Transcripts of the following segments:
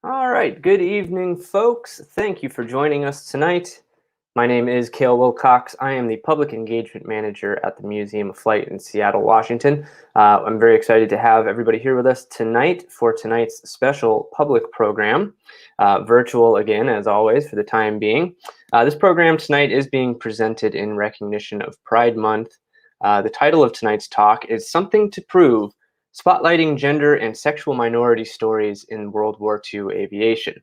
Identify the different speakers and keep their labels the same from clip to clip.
Speaker 1: All right, good evening, folks. Thank you for joining us tonight. My name is Cale Wilcox. I am the Public Engagement Manager at the Museum of Flight in Seattle, Washington. I'm very excited to have everybody here with us tonight for tonight's special public program, virtual again, as always, for the time being. This program tonight is being presented in recognition of Pride Month. The title of tonight's talk is Something to Prove: Spotlighting Gender and Sexual Minority Stories in World War II Aviation.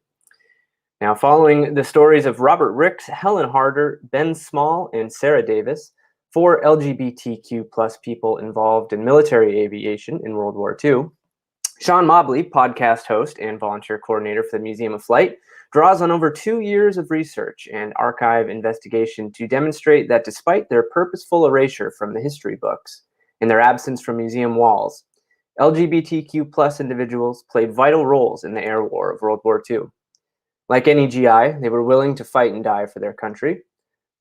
Speaker 1: Now, following the stories of Robert Ricks, Helen Harder, Ben Small, and Sarah Davis, 4 LGBTQ plus people involved in military aviation in World War II, Sean Mobley, podcast host and volunteer coordinator for the Museum of Flight, draws on over 2 years of research and archive investigation to demonstrate that despite their purposeful erasure from the history books and their absence from museum walls, LGBTQ plus individuals played vital roles in the air war of World War II. Like any GI, they were willing to fight and die for their country,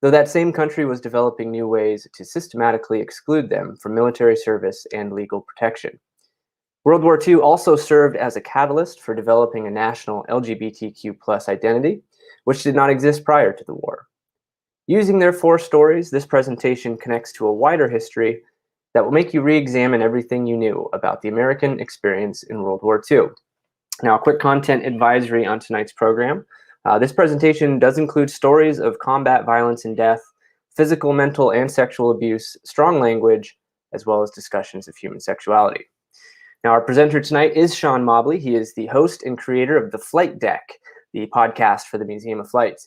Speaker 1: though that same country was developing new ways to systematically exclude them from military service and legal protection. World War II also served as a catalyst for developing a national LGBTQ plus identity, which did not exist prior to the war. Using their 4 stories, this presentation connects to a wider history that will make you re-examine everything you knew about the American experience in World War II. Now, a quick content advisory on tonight's program. This presentation does include stories of combat violence and death, physical, mental, and sexual abuse, strong language, as well as discussions of human sexuality. Now, our presenter tonight is Sean Mobley. He is the host and creator of The Flight Deck, the podcast for the Museum of Flight.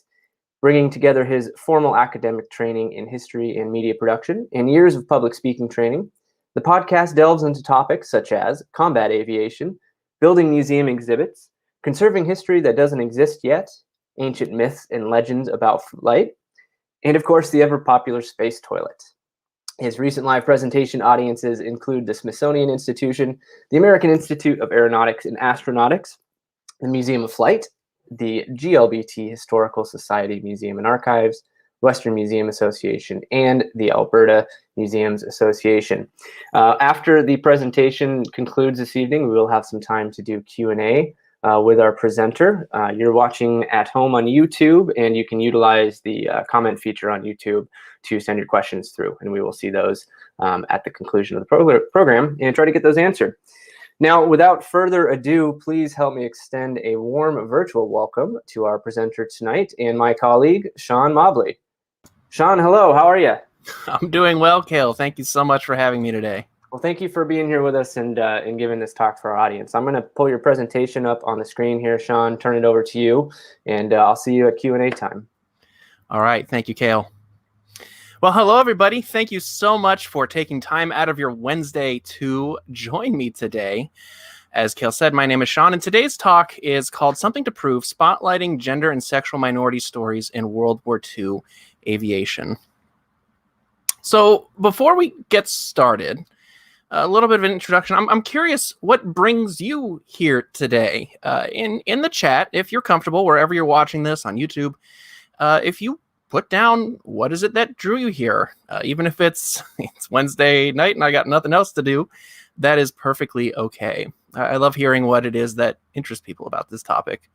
Speaker 1: Bringing together his formal academic training in history and media production and years of public speaking training, the podcast delves into topics such as combat aviation, building museum exhibits, conserving history that doesn't exist yet, ancient myths and legends about flight, and of course, the ever-popular space toilet. His recent live presentation audiences include the Smithsonian Institution, the American Institute of Aeronautics and Astronautics, the Museum of Flight, the GLBT Historical Society Museum and Archives, Western Museum Association, and the Alberta Museums Association. After the presentation concludes this evening, we will have some time to do Q&A with our presenter. You're watching at home on YouTube, and you can utilize the comment feature on YouTube to send your questions through, and we will see those at the conclusion of the program and try to get those answered. Now, without further ado, please help me extend a warm virtual welcome to our presenter tonight and my colleague, Sean Mobley. Sean, hello. How are you?
Speaker 2: I'm doing well, Cale. Thank you so much for having me today.
Speaker 1: Well, thank you for being here with us and giving this talk for our audience. I'm going to pull your presentation up on the screen here, Sean, turn it over to you, and I'll see you at Q&A time.
Speaker 2: All right. Thank you, Cale. Well, hello, everybody. Thank you so much for taking time out of your Wednesday to join me today. As Cale said, my name is Sean, and today's talk is called Something to Prove: Spotlighting Gender and Sexual Minority Stories in World War II Aviation. So before we get started, a little bit of an introduction. I'm curious what brings you here today. In the chat, if you're comfortable, wherever you're watching this on YouTube, if you put down what is it that drew you here, even if it's Wednesday night and I got nothing else to do, that is perfectly okay. I love hearing what it is that interests people about this topic.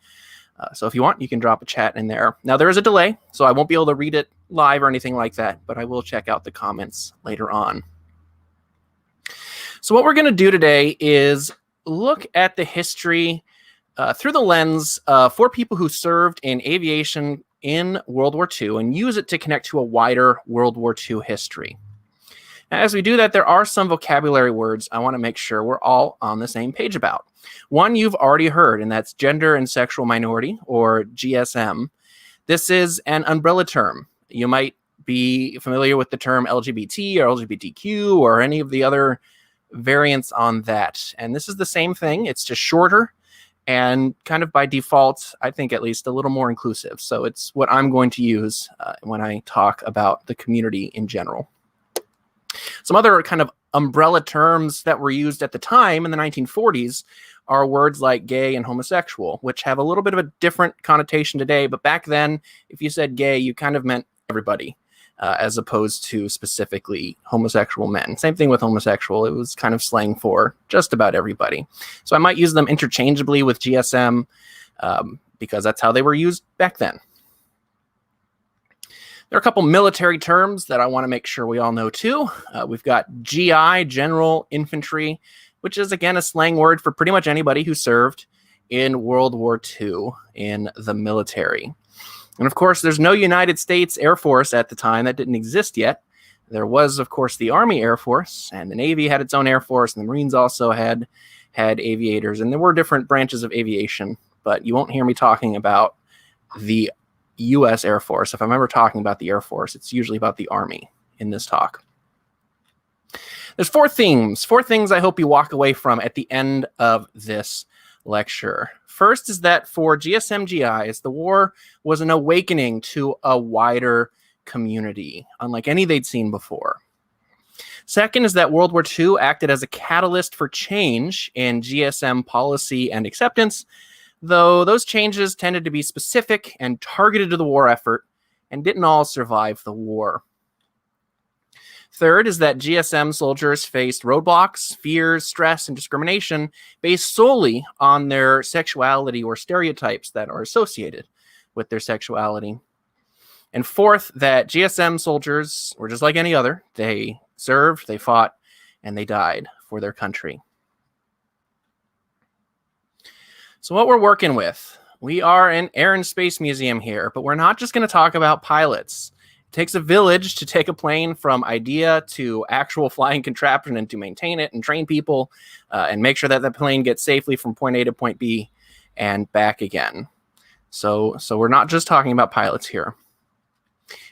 Speaker 2: So if you want, you can drop a chat in there. Now, there is a delay, so I won't be able to read it live or anything like that, but I will check out the comments later on. So what we're going to do today is look at the history through the lens for people who served in aviation in World War II and use it to connect to a wider World War II history. As we do that, there are some vocabulary words I want to make sure we're all on the same page about. One you've already heard, and that's gender and sexual minority, or GSM. This is an umbrella term. You might be familiar with the term LGBT or LGBTQ or any of the other variants on that. And this is the same thing. It's just shorter and kind of by default, I think at least a little more inclusive. So it's what I'm going to use when I talk about the community in general. Some other kind of umbrella terms that were used at the time in the 1940s are words like gay and homosexual, which have a little bit of a different connotation today. But back then, if you said gay, you kind of meant everybody, as opposed to specifically homosexual men. Same thing with homosexual. It was kind of slang for just about everybody. So I might use them interchangeably with GSM, because that's how they were used back then. There are a couple military terms that I want to make sure we all know too. We've got GI, General Infantry, which is, again, a slang word for pretty much anybody who served in World War II in the military. And of course, there's no United States Air Force at the time. That didn't exist yet. There was, of course, the Army Air Force, and the Navy had its own Air Force, and the Marines also had aviators, and there were different branches of aviation, but you won't hear me talking about the U.S. Air Force. If I'm ever talking about the Air Force, it's usually about the Army in this talk. There's four things I hope you walk away from at the end of this lecture. First is that for GSM-GIs, the war was an awakening to a wider community, unlike any they'd seen before. Second is that World War II acted as a catalyst for change in GSM policy and acceptance, though those changes tended to be specific and targeted to the war effort and didn't all survive the war. Third is that GSM soldiers faced roadblocks, fears, stress, and discrimination based solely on their sexuality or stereotypes that are associated with their sexuality. And fourth, that GSM soldiers were just like any other. They served, they fought, and they died for their country. So what we're working with, we are an Air and Space Museum here, but we're not just going to talk about pilots. It takes a village to take a plane from idea to actual flying contraption and to maintain it and train people and make sure that the plane gets safely from point A to point B and back again. So we're not just talking about pilots here.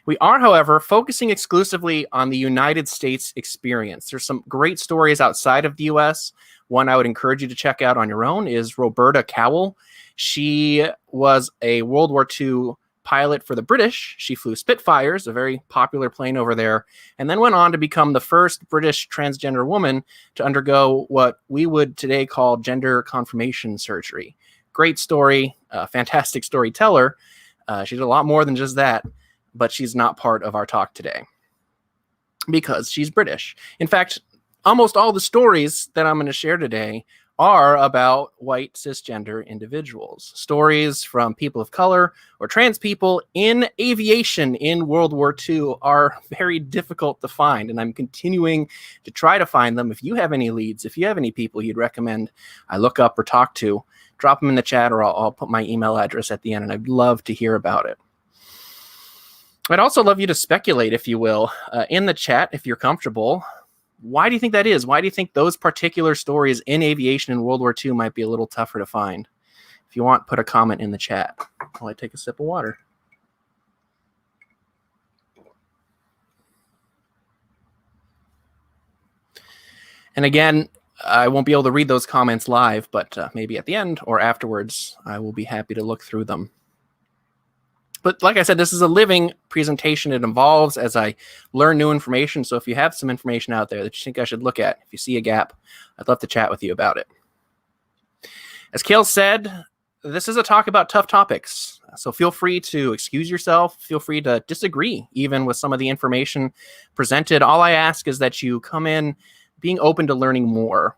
Speaker 2: We are, however, focusing exclusively on the United States experience. There's some great stories outside of the U.S. One I would encourage you to check out on your own is Roberta Cowell. She was a World War II pilot for the British. She flew Spitfires, a very popular plane over there, and then went on to become the first British transgender woman to undergo what we would today call gender confirmation surgery. Great story, fantastic storyteller. She did a lot more than just that, but she's not part of our talk today because she's British. In fact, almost all the stories that I'm going to share today are about white cisgender individuals. Stories from people of color or trans people in aviation in World War II are very difficult to find, and I'm continuing to try to find them. If you have any leads, if you have any people you'd recommend I look up or talk to, drop them in the chat, or I'll put my email address at the end, and I'd love to hear about it. I'd also love you to speculate, if you will, in the chat, if you're comfortable. Why do you think that is? Why do you think those particular stories in aviation in World War II might be a little tougher to find? If you want, put a comment in the chat while I take a sip of water. And again, I won't be able to read those comments live, but maybe at the end or afterwards, I will be happy to look through them. But like I said, this is a living presentation. It evolves as I learn new information. So if you have some information out there that you think I should look at, if you see a gap, I'd love to chat with you about it. As Kale said, this is a talk about tough topics. So feel free to excuse yourself. Feel free to disagree even with some of the information presented. All I ask is that you come in being open to learning more.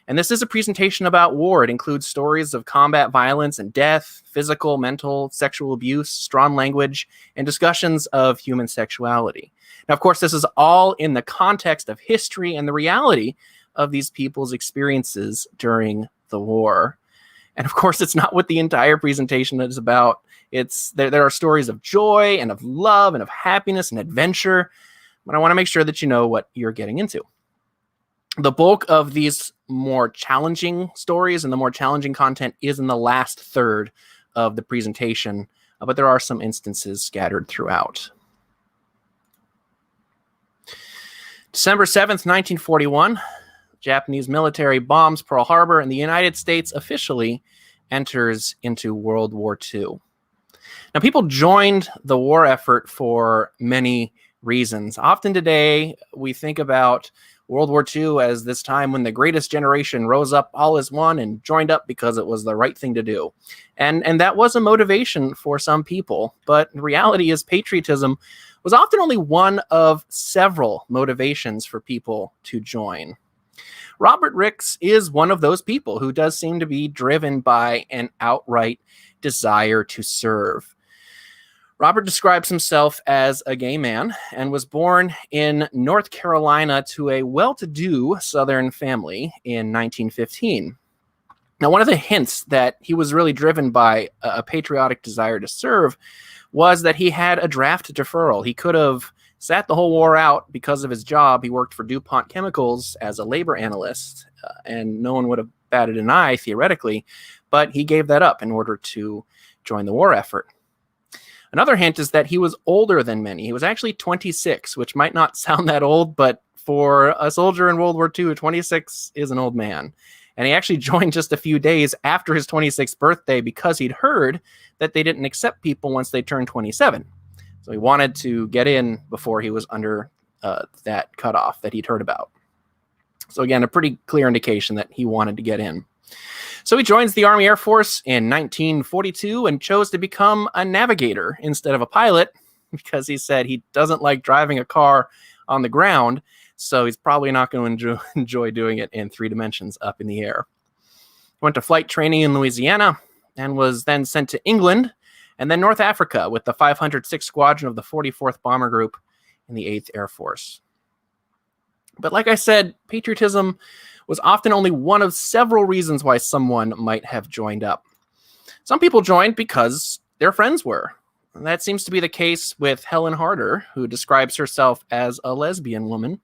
Speaker 2: And this is a presentation about war. It includes stories of combat violence and death, physical, mental, sexual abuse, strong language, and discussions of human sexuality. Now, of course, this is all in the context of history and the reality of these people's experiences during the war. And of course, it's not what the entire presentation is about. There are stories of joy and of love and of happiness and adventure. But I want to make sure that you know what you're getting into. The bulk of these more challenging stories and the more challenging content is in the last third of the presentation, but there are some instances scattered throughout. December 7th, 1941, Japanese military bombs Pearl Harbor, and the United States officially enters into World War II. Now, people joined the war effort for many reasons. Often today, we think about World War II as this time when the greatest generation rose up all as one and joined up because it was the right thing to do. And that was a motivation for some people. But the reality is patriotism was often only one of several motivations for people to join. Robert Ricks is one of those people who does seem to be driven by an outright desire to serve. Robert describes himself as a gay man and was born in North Carolina to a well-to-do Southern family in 1915. Now, one of the hints that he was really driven by a patriotic desire to serve was that he had a draft deferral. He could have sat the whole war out because of his job. He worked for DuPont Chemicals as a labor analyst, and no one would have batted an eye, theoretically, but he gave that up in order to join the war effort. Another hint is that he was older than many. He was actually 26, which might not sound that old, but for a soldier in World War II, 26 is an old man. And he actually joined just a few days after his 26th birthday because he'd heard that they didn't accept people once they turned 27. So he wanted to get in before he was under that cutoff that he'd heard about. So again, a pretty clear indication that he wanted to get in. So he joins the Army Air Force in 1942 and chose to become a navigator instead of a pilot because he said he doesn't like driving a car on the ground, so he's probably not going to enjoy doing it in 3 dimensions up in the air. He went to flight training in Louisiana and was then sent to England and then North Africa with the 506th Squadron of the 44th Bomber Group in the 8th Air Force. But like I said, patriotism was often only one of several reasons why someone might have joined up. Some people joined because their friends were. And that seems to be the case with Helen Harder, who describes herself as a lesbian woman.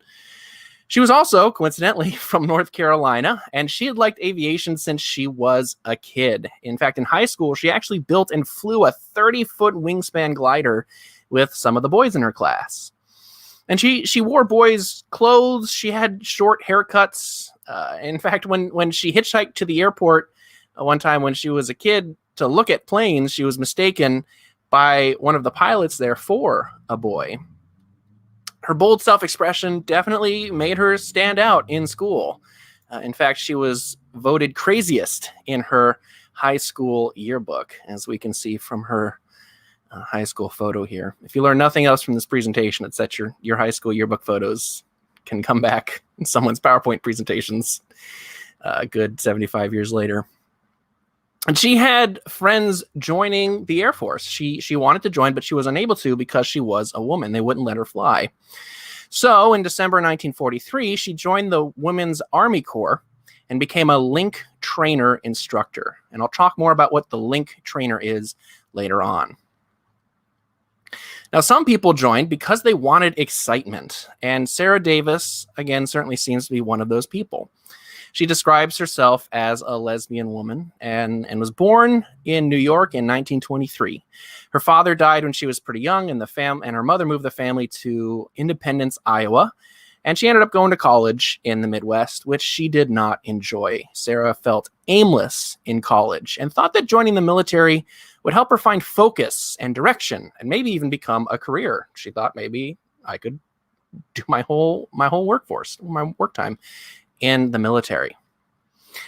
Speaker 2: She was also, coincidentally, from North Carolina, and she had liked aviation since she was a kid. In fact, in high school, she actually built and flew a 30-foot wingspan glider with some of the boys in her class. And she wore boys' clothes. She had short haircuts. In fact, when she hitchhiked to the airport one time when she was a kid to look at planes, she was mistaken by one of the pilots there for a boy. Her bold self-expression definitely made her stand out in school. In fact, she was voted craziest in her high school yearbook, as we can see from her high school photo here. If you learn nothing else from this presentation, it's that your high school yearbook photos can come back in someone's PowerPoint presentations a good 75 years later. And she had friends joining the Air Force. She wanted to join, but she was unable to because she was a woman. They wouldn't let her fly. So in December 1943, she joined the Women's Army Corps and became a link trainer instructor. And I'll talk more about what the link trainer is later on. Now, some people joined because they wanted excitement. And Sarah Davis, again, certainly seems to be one of those people. She describes herself as a lesbian woman and was born in New York in 1923. Her father died when she was pretty young, and her mother moved the family to Independence, Iowa. And she ended up going to college in the Midwest, which she did not enjoy. Sarah felt aimless in college and thought that joining the military would help her find focus and direction and maybe even become a career. She thought maybe I could do my whole workforce, my work time in the military.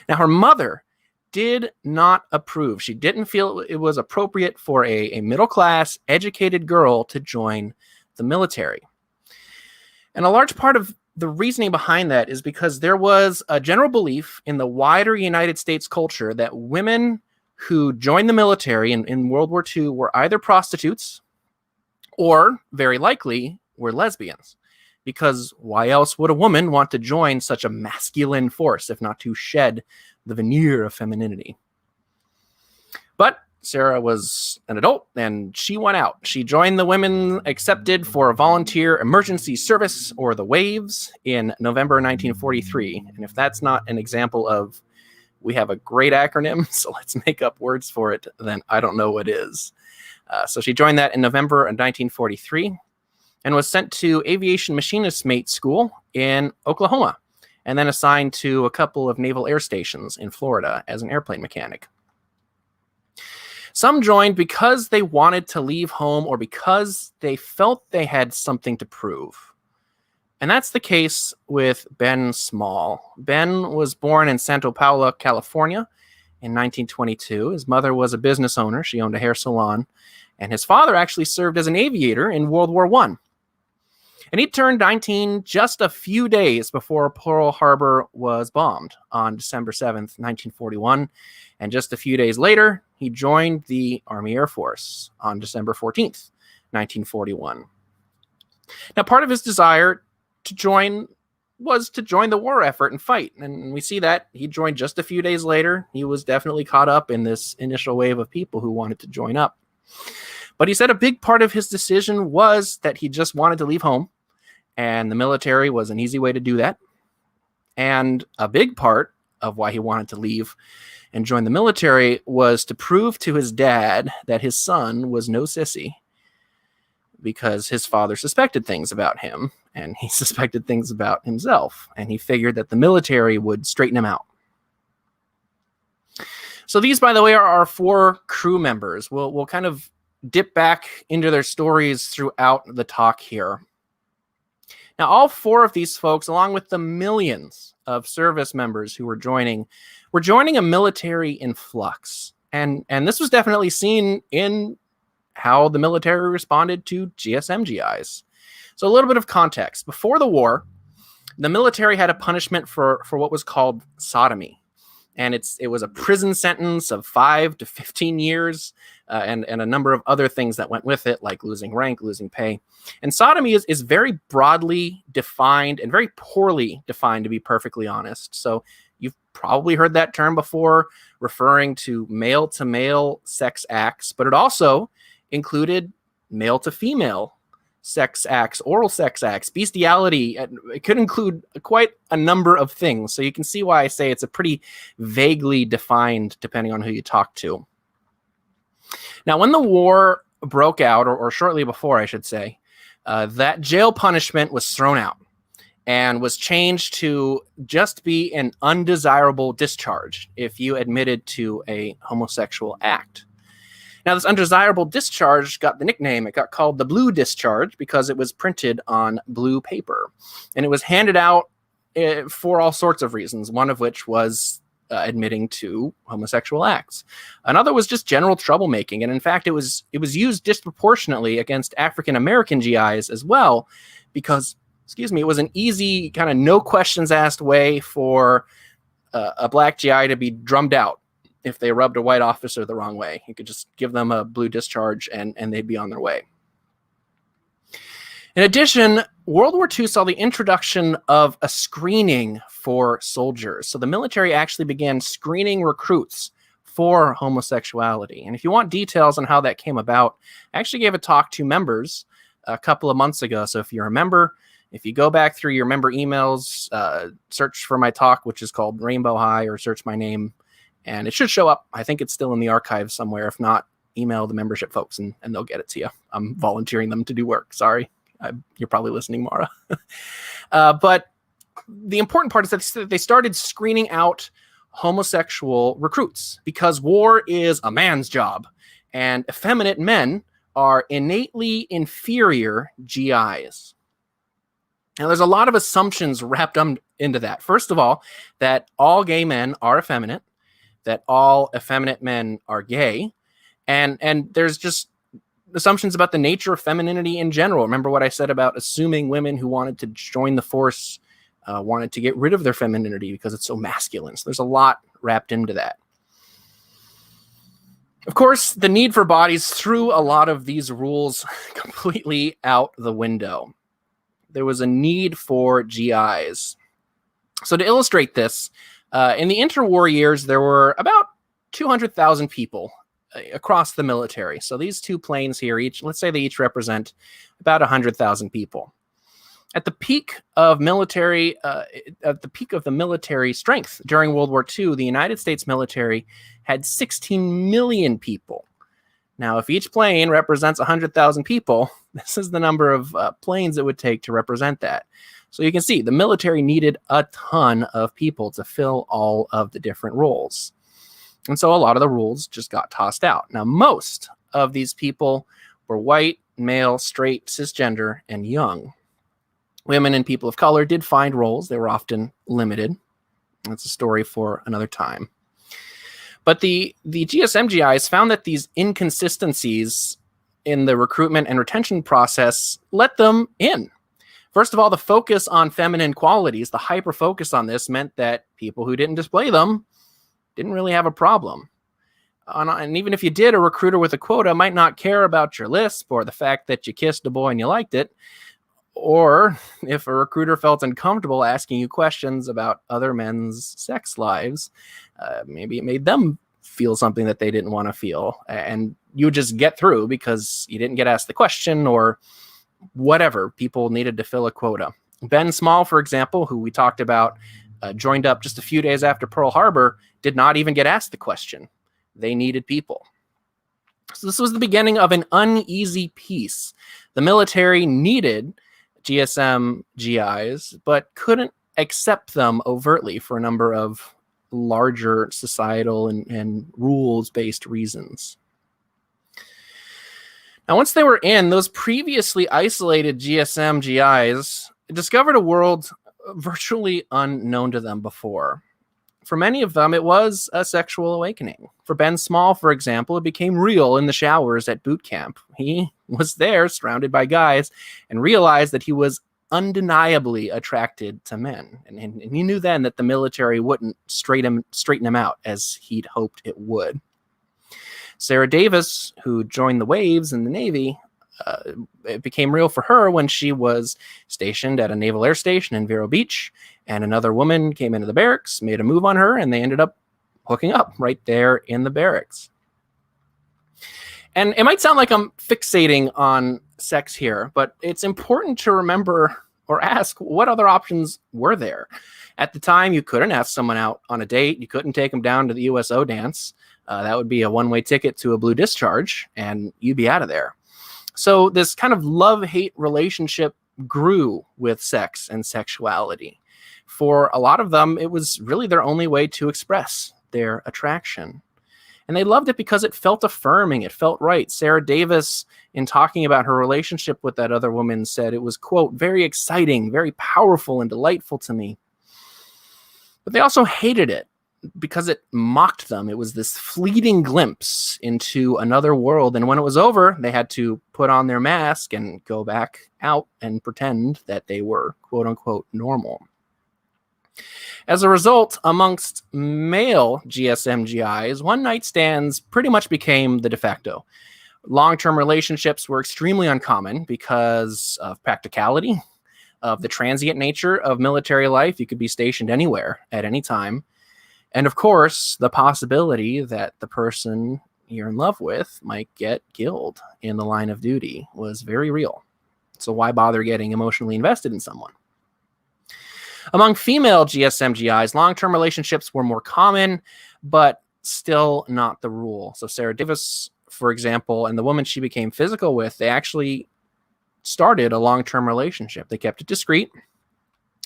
Speaker 2: Now, her mother did not approve. She didn't feel it was appropriate for a middle-class, educated girl to join the military. And a large part of the reasoning behind that is because there was a general belief in the wider United States culture that women who joined the military in World War II were either prostitutes or, very likely, were lesbians. Because why else would a woman want to join such a masculine force, if not to shed the veneer of femininity? But Sarah was an adult, and she went out. She joined the women accepted for volunteer emergency service, or the WAVES, in November 1943. And if that's not an example of we have a great acronym, so let's make up words for it, then I don't know what is. So she joined that in November of 1943. And was sent to Aviation Machinist Mate School in Oklahoma, and then assigned to a couple of naval air stations in Florida as an airplane mechanic. Some joined because they wanted to leave home or because they felt they had something to prove. And that's the case with Ben Small. Ben was born in Santa Paula, California in 1922. His mother was a business owner. She owned a hair salon. And his father actually served as an aviator in World War I. And he turned 19 just a few days before Pearl Harbor was bombed on December 7th, 1941. And just a few days later, he joined the Army Air Force on December 14th, 1941. Now, part of his desire to join was to join the war effort and fight. And we see that he joined just a few days later. He was definitely caught up in this initial wave of people who wanted to join up. But he said a big part of his decision was that he just wanted to leave home, and the military was an easy way to do that. And a big part of why he wanted to leave and join the military was to prove to his dad that his son was no sissy, because his father suspected things about him, and he suspected things about himself, and he figured that the military would straighten him out. So these, by the way, are our 4 crew members. We'll kind of dip back into their stories throughout the talk here. Now, all 4 of these folks, along with the millions of service members who were joining a military in flux. And this was definitely seen in how the military responded to GSMGIs. So a little bit of context. Before the war, the military had a punishment for what was called sodomy. And it was a prison sentence of 5 to 15 years and a number of other things that went with it, like losing rank, losing pay. And sodomy is very broadly defined and very poorly defined, to be perfectly honest. So you've probably heard that term before, referring to male-to-male sex acts, but it also included male-to-female sex acts, oral sex acts, bestiality. It could include quite a number of things. So you can see why I say it's a pretty vaguely defined depending on who you talk to. Now, when the war broke out, or shortly before, I should say, that jail punishment was thrown out and was changed to just be an undesirable discharge if you admitted to a homosexual act. Now, this undesirable discharge got the nickname. It got called the blue discharge because it was printed on blue paper. And it was handed out for all sorts of reasons, one of which was admitting to homosexual acts. Another was just general troublemaking. And in fact, it was used disproportionately against African-American GIs as well, because, it was an easy kind of no questions asked way for a black GI to be drummed out if they rubbed a white officer the wrong way. You could just give them a blue discharge and they'd be on their way. In addition, World War II saw the introduction of a screening for soldiers. So the military actually began screening recruits for homosexuality. And if you want details on how that came about, I actually gave a talk to members a couple of months ago. So if you're a member, if you go back through your member emails, search for my talk, which is called Rainbow High, or search my name, and it should show up. I think it's still in the archives somewhere. If not, email the membership folks and they'll get it to you. I'm volunteering them to do work. Sorry. You're probably listening, Mara. But the important part is that they started screening out homosexual recruits because war is a man's job and effeminate men are innately inferior GIs. Now, there's a lot of assumptions wrapped into that. First of all, that all gay men are effeminate, that all effeminate men are gay, and there's just assumptions about the nature of femininity in general. Remember what I said about assuming women who wanted to join the force wanted to get rid of their femininity because it's so masculine. So there's a lot wrapped into that. Of course, the need for bodies threw a lot of these rules completely out the window. There was a need for GIs. So to illustrate this, in the interwar years, there were about 200,000 people across the military. So these 2 planes here, let's say they each represent about 100,000 people. At the peak of the military strength during World War II, the United States military had 16 million people. Now, if each plane represents 100,000 people, this is the number of planes it would take to represent that. So you can see the military needed a ton of people to fill all of the different roles. And so a lot of the rules just got tossed out. Now, most of these people were white, male, straight, cisgender, and young. Women and people of color did find roles. They were often limited. That's a story for another time. But the GSMGIs found that these inconsistencies in the recruitment and retention process let them in. First of all, the focus on feminine qualities, the hyper focus on this, meant that people who didn't display them didn't really have a problem. And even if you did, a recruiter with a quota might not care about your lisp or the fact that you kissed a boy and you liked it. Or if a recruiter felt uncomfortable asking you questions about other men's sex lives, maybe it made them feel something that they didn't want to feel. And you would just get through because you didn't get asked the question or whatever. People needed to fill a quota. Ben Small, for example, who we talked about, joined up just a few days after Pearl Harbor, did not even get asked the question. They needed people. So this was the beginning of an uneasy peace. The military needed GSM GIs, but couldn't accept them overtly for a number of larger societal and rules-based reasons. Now, once they were in, those previously isolated GSM GIs discovered a world virtually unknown to them before. For many of them, it was a sexual awakening. For Ben Small, for example, it became real in the showers at boot camp. He was there, surrounded by guys, and realized that he was undeniably attracted to men. And he knew then that the military wouldn't straighten him out as he'd hoped it would. Sarah Davis, who joined the Waves in the Navy, it became real for her when she was stationed at a naval air station in Vero Beach, and another woman came into the barracks, made a move on her, and they ended up hooking up right there in the barracks. And it might sound like I'm fixating on sex here, but it's important to remember or ask, what other options were there? At the time, you couldn't ask someone out on a date. You couldn't take them down to the USO dance. That would be a one-way ticket to a blue discharge, and you'd be out of there. So this kind of love-hate relationship grew with sex and sexuality. For a lot of them, it was really their only way to express their attraction. And they loved it because it felt affirming. It felt right. Sarah Davis, in talking about her relationship with that other woman, said it was, quote, very exciting, very powerful and delightful to me. But they also hated it because it mocked them. It was this fleeting glimpse into another world. And when it was over, they had to put on their mask and go back out and pretend that they were, quote unquote, normal. As a result, amongst male GSM GIs, one-night stands pretty much became the de facto. Long-term relationships were extremely uncommon because of practicality, of the transient nature of military life. You could be stationed anywhere at any time. And of course, the possibility that the person you're in love with might get killed in the line of duty was very real. So why bother getting emotionally invested in someone? Among female GSM GIs, long-term relationships were more common, but still not the rule. So Sarah Davis, for example, and the woman she became physical with, they actually started a long-term relationship. They kept it discreet.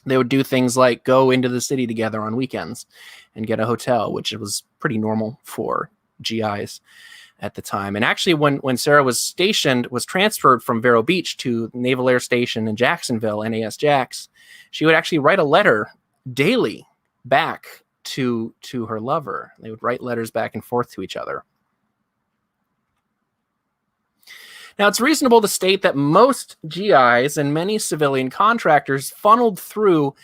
Speaker 2: They would do things like go into the city together on weekends and get a hotel, which was pretty normal for GIs at the time. And actually, when Sarah was transferred from Vero Beach to Naval Air Station in Jacksonville, NAS Jax, she would actually write a letter daily back to her lover. They would write letters back and forth to each other. Now, it's reasonable to state that most GIs and many civilian contractors funneled through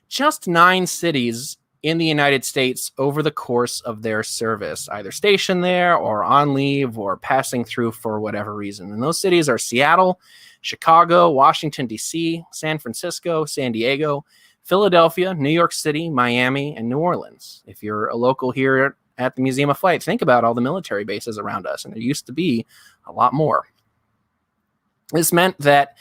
Speaker 2: just 9 cities in the United States over the course of their service, either stationed there or on leave or passing through for whatever reason. And those cities are Seattle, Chicago, Washington, D.C., San Francisco, San Diego, Philadelphia, New York City, Miami, and New Orleans. If you're a local here at the Museum of Flight, think about all the military bases around us, and there used to be a lot more. This meant that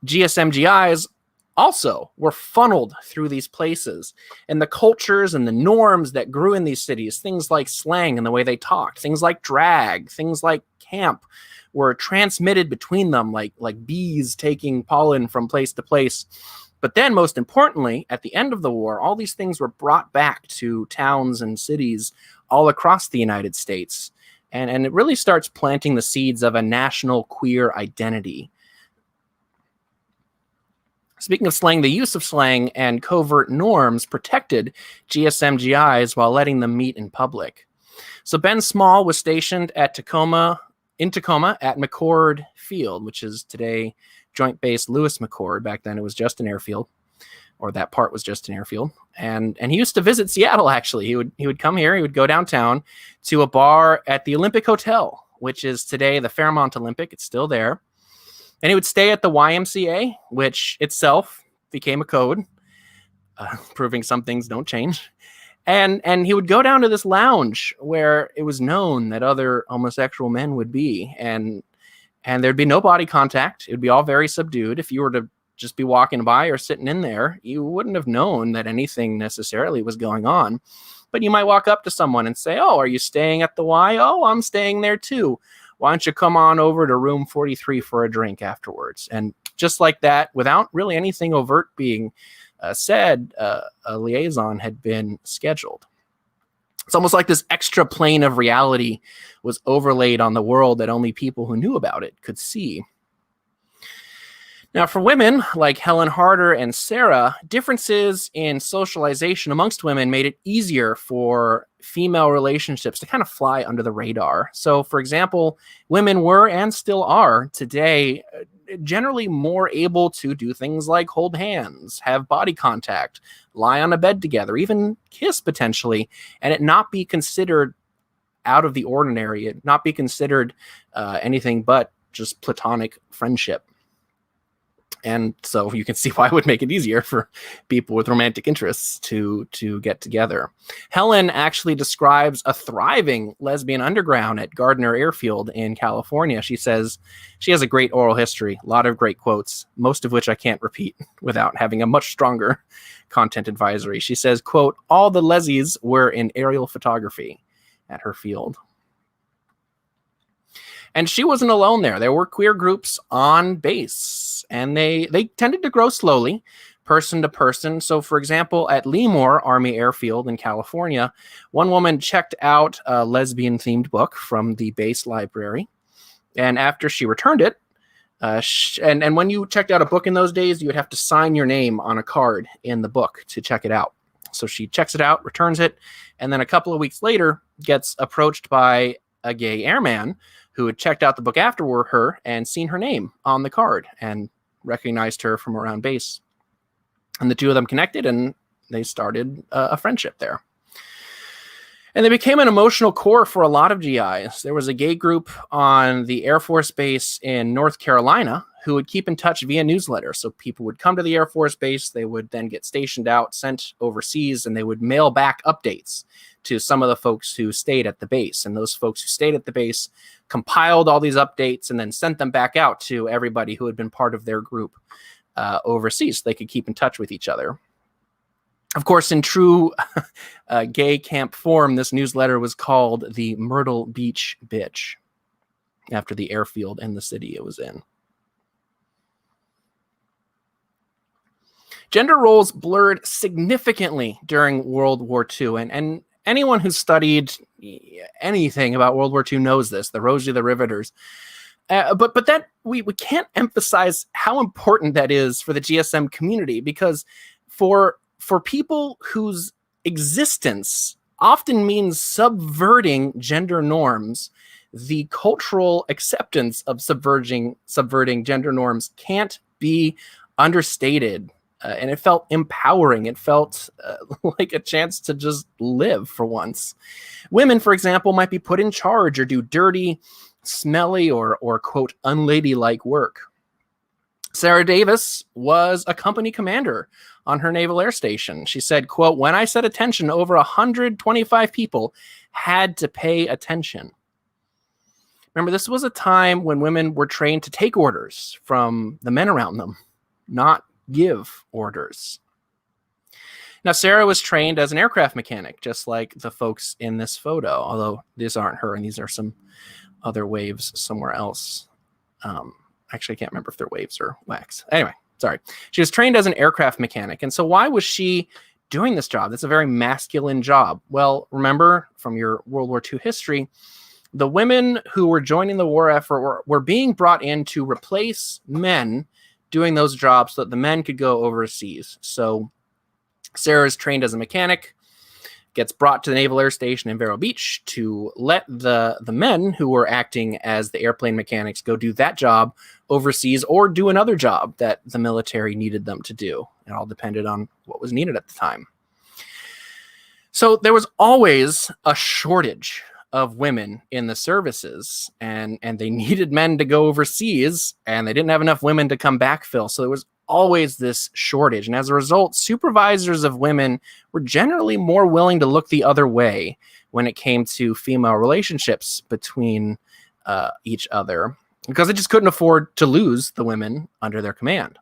Speaker 2: GSM GIs also were funneled through these places, and the cultures and the norms that grew in these cities, things like slang and the way they talked, things like drag, things like camp, were transmitted between them like bees taking pollen from place to place. But then, most importantly, at the end of the war, all these things were brought back to towns and cities all across the United States. And it really starts planting the seeds of a national queer identity. Speaking of slang, the use of slang and covert norms protected GSM GIs while letting them meet in public. So Ben Small was stationed at Tacoma in Tacoma at McChord Field, which is today Joint Base Lewis McChord. Back then it was just an airfield, or that part was just an airfield. And he used to visit Seattle, actually. He would come here, he would go downtown to a bar at the Olympic Hotel, which is today the Fairmont Olympic. It's still there. And he would stay at the YMCA, which itself became a code, proving some things don't change. And he would go down to this lounge where it was known that other homosexual men would be. And there'd be no body contact. It would be all very subdued. If you were to just be walking by or sitting in there, you wouldn't have known that anything necessarily was going on. But you might walk up to someone and say, "Oh, are you staying at the Y?" "Oh, I'm staying there too. Why don't you come on over to room 43 for a drink afterwards?" And just like that, without really anything overt being said, a liaison had been scheduled. It's almost like this extra plane of reality was overlaid on the world that only people who knew about it could see. Now, for women like Helen Harder and Sarah, differences in socialization amongst women made it easier for female relationships to kind of fly under the radar. So, for example, women were and still are today generally more able to do things like hold hands, have body contact, lie on a bed together, even kiss potentially, and it not be considered out of the ordinary, it not be considered anything but just platonic friendship. And so you can see why it would make it easier for people with romantic interests to get together. Helen actually describes a thriving lesbian underground at Gardner Airfield in California. She says she has a great oral history, a lot of great quotes, most of which I can't repeat without having a much stronger content advisory. She says, quote, "All the lesies were in aerial photography at her field." And she wasn't alone there. There were queer groups on base, and they tended to grow slowly, person to person. So, for example, at Lemoore Army Airfield in California, one woman checked out a lesbian-themed book from the base library. And after she returned it, and when you checked out a book in those days, you would have to sign your name on a card in the book to check it out. So she checks it out, returns it, and then a couple of weeks later gets approached by a gay airman who had checked out the book after her and seen her name on the card and recognized her from around base. And the two of them connected, and they started a friendship there. And they became an emotional core for a lot of GIs. There was a gay group on the Air Force Base in North Carolina who would keep in touch via newsletter. So people would come to the Air Force Base, they would then get stationed out, sent overseas, and they would mail back updates to some of the folks who stayed at the base. And those folks who stayed at the base compiled all these updates and then sent them back out to everybody who had been part of their group overseas, so they could keep in touch with each other. Of course, in true gay camp form, this newsletter was called the Myrtle Beach Bitch, after the airfield and the city it was in. Gender roles blurred significantly during World War II, and anyone who studied anything about World War II knows this, the Rosie the Riveters. But that we can't emphasize how important that is for the GSM community, because for people whose existence often means subverting gender norms, the cultural acceptance of subverting gender norms can't be understated. And it felt empowering. It felt like a chance to just live for once. Women, for example, might be put in charge or do dirty, smelly, or quote, unladylike work. Sarah Davis was a company commander on her naval air station. She said, quote, "When I said attention, over 125 people had to pay attention." Remember, this was a time when women were trained to take orders from the men around them, not give orders. Now, Sarah was trained as an aircraft mechanic, just like the folks in this photo, although these aren't her, and these are some other waves somewhere else. Actually, I can't remember if they're waves or wax. Anyway, sorry. She was trained as an aircraft mechanic. And so why was she doing this job? That's a very masculine job. Well, remember from your World War II history, the women who were joining the war effort were being brought in to replace men doing those jobs so that the men could go overseas. So Sarah's trained as a mechanic, gets brought to the Naval Air Station in Vero Beach to let the men who were acting as the airplane mechanics go do that job overseas or do another job that the military needed them to do. It all depended on what was needed at the time. So there was always a shortage of women in the services, and they needed men to go overseas, and they didn't have enough women to come backfill. So there was always this shortage. And as a result, supervisors of women were generally more willing to look the other way when it came to female relationships between each other, because they just couldn't afford to lose the women under their command.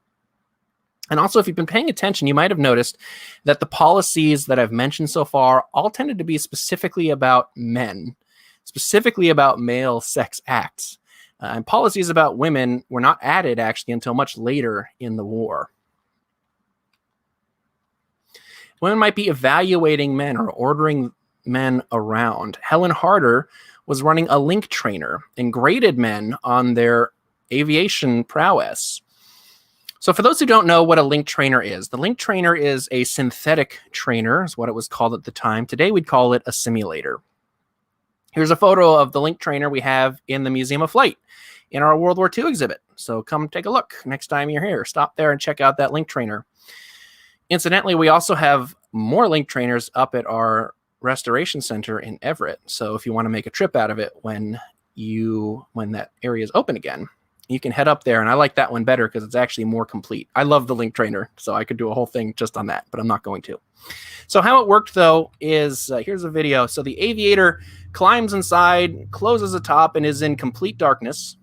Speaker 2: And also, if you've been paying attention, you might have noticed that the policies that I've mentioned so far all tended to be specifically about men, specifically about male sex acts. And policies about women were not added actually until much later in the war. Women might be evaluating men or ordering men around. Helen Harder was running a link trainer and graded men on their aviation prowess. So for those who don't know what a link trainer is, the link trainer is a synthetic trainer, is what it was called at the time. Today we'd call it a simulator. Here's a photo of the link trainer we have in the Museum of Flight in our World War II exhibit. So come take a look next time you're here. Stop there and check out that link trainer. Incidentally, we also have more link trainers up at our restoration center in Everett. So if you want to make a trip out of it when that area is open again, you can head up there. And I like that one better because it's actually more complete. I love the link trainer, so I could do a whole thing just on that, but I'm not going to. So how it worked, though, is here's a video. So the aviator climbs inside, closes the top, and is in complete darkness.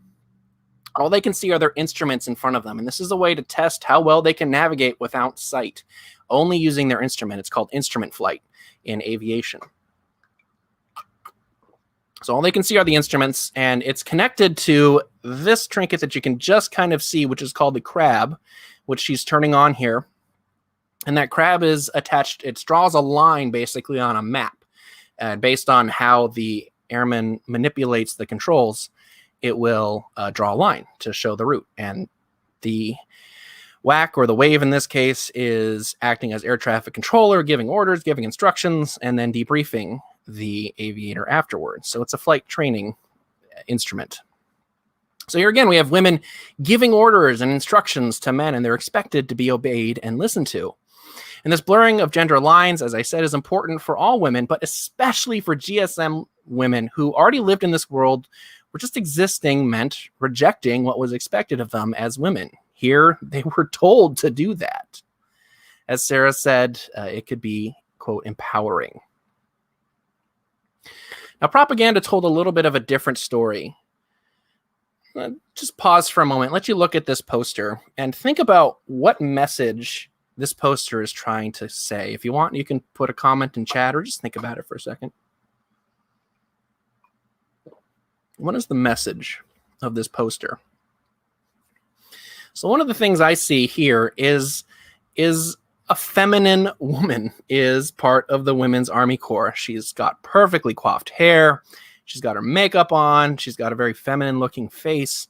Speaker 2: All they can see are their instruments in front of them. And this is a way to test how well they can navigate without sight, only using their instrument. It's called instrument flight in aviation. So all they can see are the instruments, and it's connected to this trinket that you can just kind of see, which is called the crab, which she's turning on here. And that crab is attached. It draws a line basically on a map. And based on how the airman manipulates the controls, it will draw a line to show the route. And the whack, or the wave in this case, is acting as air traffic controller, giving orders, giving instructions, and then debriefing the aviator afterwards. So it's a flight training instrument. So here again, we have women giving orders and instructions to men, and they're expected to be obeyed and listened to. And this blurring of gender lines, as I said, is important for all women, but especially for GSM women who already lived in this world where just existing meant rejecting what was expected of them as women. Here, they were told to do that. As Sarah said, it could be, quote, empowering. Now, propaganda told a little bit of a different story. Just pause for a moment, let you look at this poster and think about what message this poster is trying to say. If you want, you can put a comment in chat or just think about it for a second. What is the message of this poster? So one of the things I see here is a feminine woman is part of the Women's Army Corps. She's got perfectly coiffed hair. She's got her makeup on. She's got a very feminine looking face.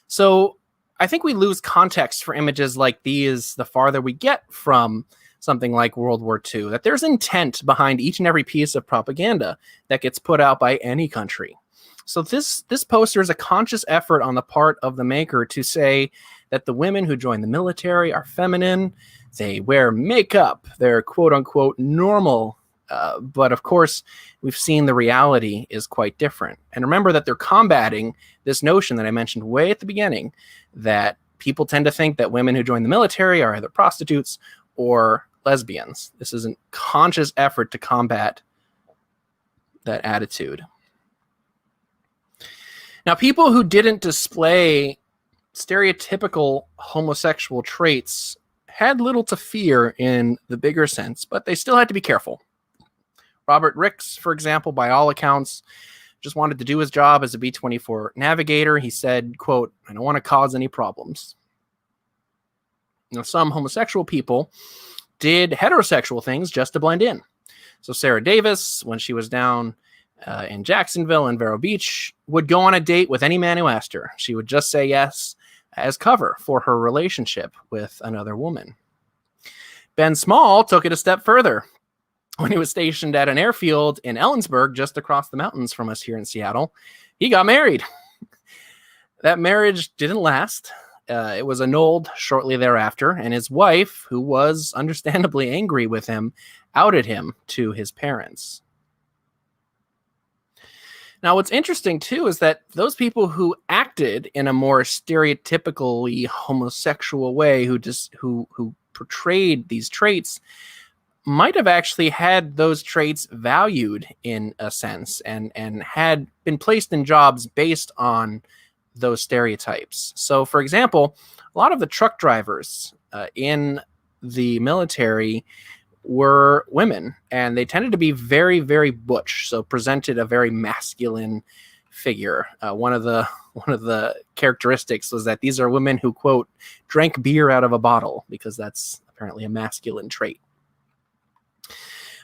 Speaker 2: So I think we lose context for images like these the farther we get from something like World War II, that there's intent behind each and every piece of propaganda that gets put out by any country. So this poster is a conscious effort on the part of the maker to say that the women who join the military are feminine, they wear makeup, they're quote unquote normal. But of course, we've seen the reality is quite different. And remember that they're combating this notion that I mentioned way at the beginning, that people tend to think that women who join the military are either prostitutes or lesbians. This is a conscious effort to combat that attitude. Now, people who didn't display stereotypical homosexual traits had little to fear in the bigger sense, but they still had to be careful. Robert Ricks, for example, by all accounts, just wanted to do his job as a B-24 navigator. He said, quote, "I don't want to cause any problems." Now, some homosexual people did heterosexual things just to blend in. So Sarah Davis, when she was down in Jacksonville and Vero Beach, would go on a date with any man who asked her. She would just say yes as cover for her relationship with another woman. Ben Small took it a step further. when he was stationed at an airfield in Ellensburg, just across the mountains from us here in Seattle, he got married. That marriage didn't last. It was annulled shortly thereafter, and his wife, who was understandably angry with him, outed him to his parents. Now, what's interesting, too, is that those people who acted in a more stereotypically homosexual way, who portrayed these traits, might have actually had those traits valued in a sense and had been placed in jobs based on those stereotypes. So, for example, a lot of the truck drivers in the military were women, and they tended to be very, very butch, so presented a very masculine figure. One of the characteristics was that these are women who, quote, drank beer out of a bottle, because that's apparently a masculine trait.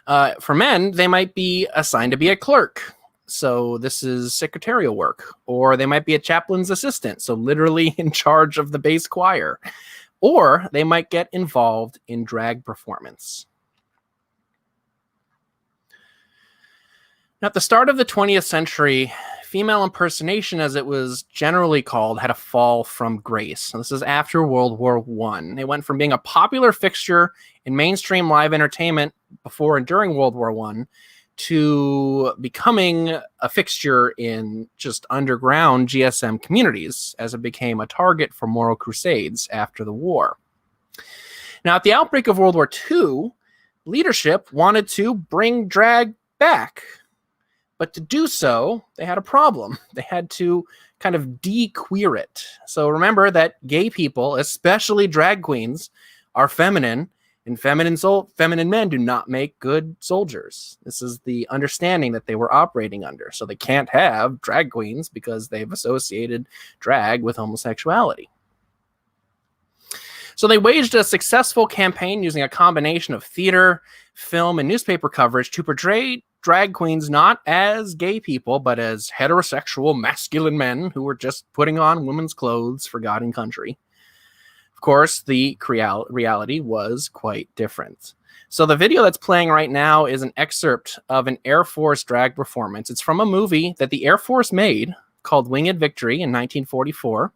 Speaker 2: For men, they might be assigned to be a clerk, so this is secretarial work, or they might be a chaplain's assistant, so literally in charge of the base choir, or they might get involved in drag performance. Now, at the start of the 20th century, female impersonation, as it was generally called, had a fall from grace. So this is after World War I. It went from being a popular fixture in mainstream live entertainment before and during World War I to becoming a fixture in just underground GSM communities as it became a target for moral crusades after the war. Now, at the outbreak of World War II, leadership wanted to bring drag back. But to do so, they had a problem. They had to kind of de-queer it. So remember that gay people, especially drag queens, are feminine, and feminine men do not make good soldiers. This is the understanding that they were operating under. So they can't have drag queens because they've associated drag with homosexuality. So they waged a successful campaign using a combination of theater, film, and newspaper coverage to portray drag queens not as gay people, but as heterosexual masculine men who were just putting on women's clothes for God and country. Of course, the reality was quite different. So the video that's playing right now is an excerpt of an Air Force drag performance. It's from a movie that the Air Force made called Winged Victory in 1944.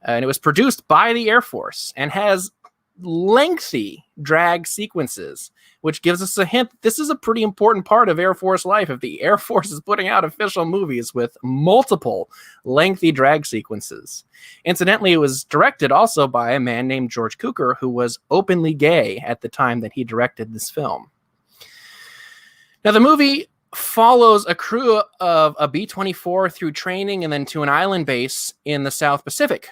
Speaker 2: And it was produced by the Air Force and has lengthy drag sequences, which gives us a hint that this is a pretty important part of Air Force life. If the Air Force is putting out official movies with multiple lengthy drag sequences. Incidentally, it was directed also by a man named George Cukor, who was openly gay at the time that he directed this film. Now, the movie follows a crew of a B-24 through training and then to an island base in the South Pacific.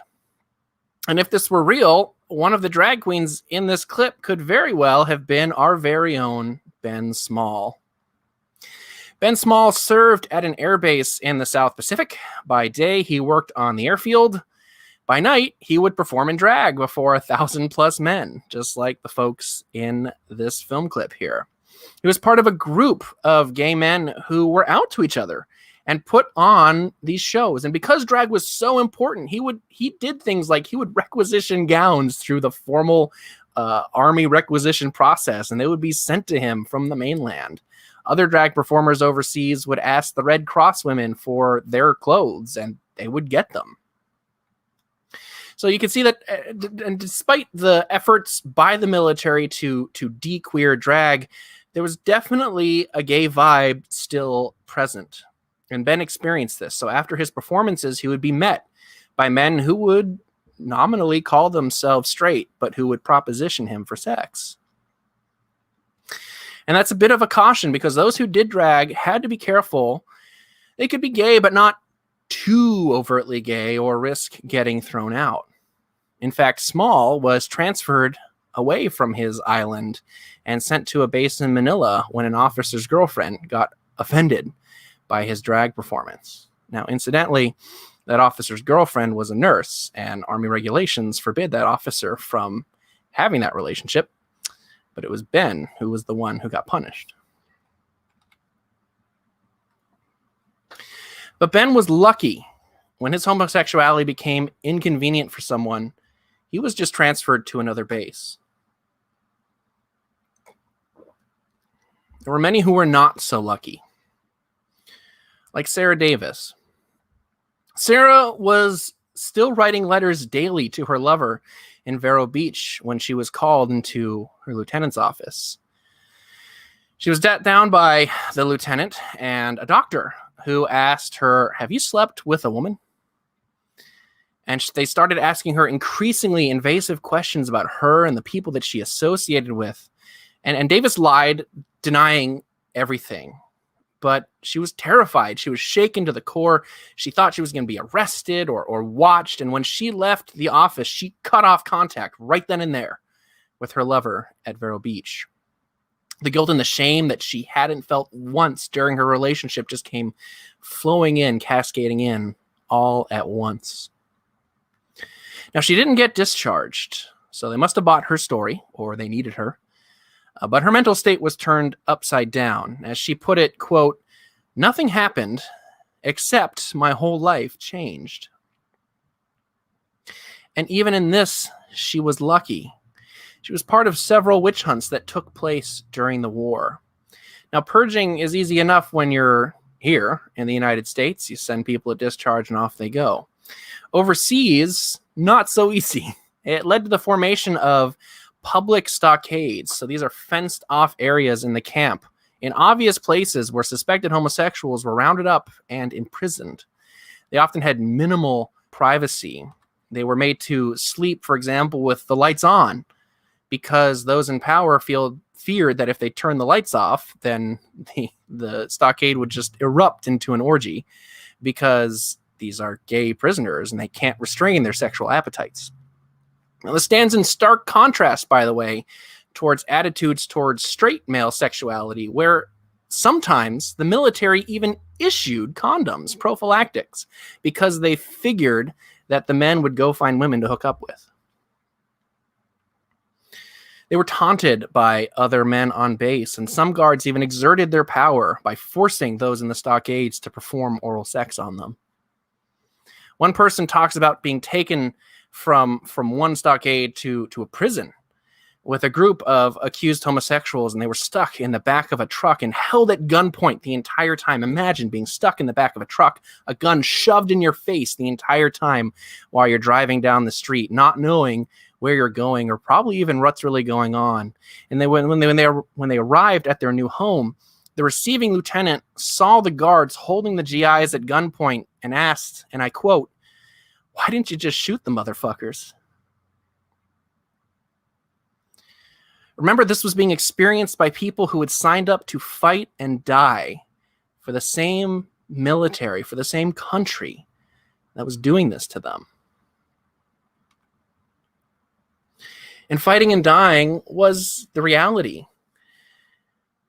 Speaker 2: And if this were real, one of the drag queens in this clip could very well have been our very own Ben Small. Ben Small served at an airbase in the South Pacific. By day, he worked on the airfield. By night, he would perform in drag before 1,000+ men, just like the folks in this film clip here. He was part of a group of gay men who were out to each other and put on these shows. And because drag was so important, he did things like he would requisition gowns through the formal army requisition process, and they would be sent to him from the mainland. Other drag performers overseas would ask the Red Cross women for their clothes, and they would get them. So you can see that, and despite the efforts by the military to de-queer drag, there was definitely a gay vibe still present. And Ben experienced this. So after his performances, he would be met by men who would nominally call themselves straight, but who would proposition him for sex. And that's a bit of a caution, because those who did drag had to be careful. They could be gay, but not too overtly gay or risk getting thrown out. In fact, Small was transferred away from his island and sent to a base in Manila when an officer's girlfriend got offended by his drag performance. Now, incidentally, that officer's girlfriend was a nurse, and Army regulations forbid that officer from having that relationship, but it was Ben who was the one who got punished. But Ben was lucky. When his homosexuality became inconvenient for someone, he was just transferred to another base. there were many who were not so lucky, like Sarah Davis. Sarah was still writing letters daily to her lover in Vero Beach when she was called into her lieutenant's office. She was sat down by the lieutenant and a doctor who asked her, "Have you slept with a woman?" And they started asking her increasingly invasive questions about her and the people that she associated with. And Davis lied, denying everything. But she was terrified. She was shaken to the core. She thought she was going to be arrested or watched. And when she left the office, she cut off contact right then and there with her lover at Vero Beach. The guilt and the shame that she hadn't felt once during her relationship just came flowing in, cascading in all at once. Now, she didn't get discharged, so they must have bought her story, or they needed her. But her mental state was turned upside down. As she put it, quote, "Nothing happened except my whole life changed." And even in this, she was lucky. She was part of several witch hunts that took place during the war. Now, purging is easy enough when you're here in the United States. You send people a discharge and off they go. Overseas, not so easy. It led to the formation of public stockades. So these are fenced off areas in the camp in obvious places where suspected homosexuals were rounded up and imprisoned. They often had minimal privacy. They were made to sleep, for example, with the lights on, because those in power feared that if they turned the lights off, then the stockade would just erupt into an orgy, because these are gay prisoners and they can't restrain their sexual appetites. Now, this stands in stark contrast, by the way, towards attitudes towards straight male sexuality, where sometimes the military even issued condoms, prophylactics, because they figured that the men would go find women to hook up with. They were taunted by other men on base, and some guards even exerted their power by forcing those in the stockades to perform oral sex on them. One person talks about being taken from one stockade to a prison with a group of accused homosexuals, and they were stuck in the back of a truck and held at gunpoint the entire time. Imagine being stuck in the back of a truck, a gun shoved in your face the entire time while you're driving down the street, not knowing where you're going or probably even what's really going on. And when they arrived at their new home, the receiving lieutenant saw the guards holding the GIs at gunpoint and asked, and I quote, "Why didn't you just shoot the motherfuckers?" Remember, this was being experienced by people who had signed up to fight and die for the same military, for the same country that was doing this to them. And fighting and dying was the reality.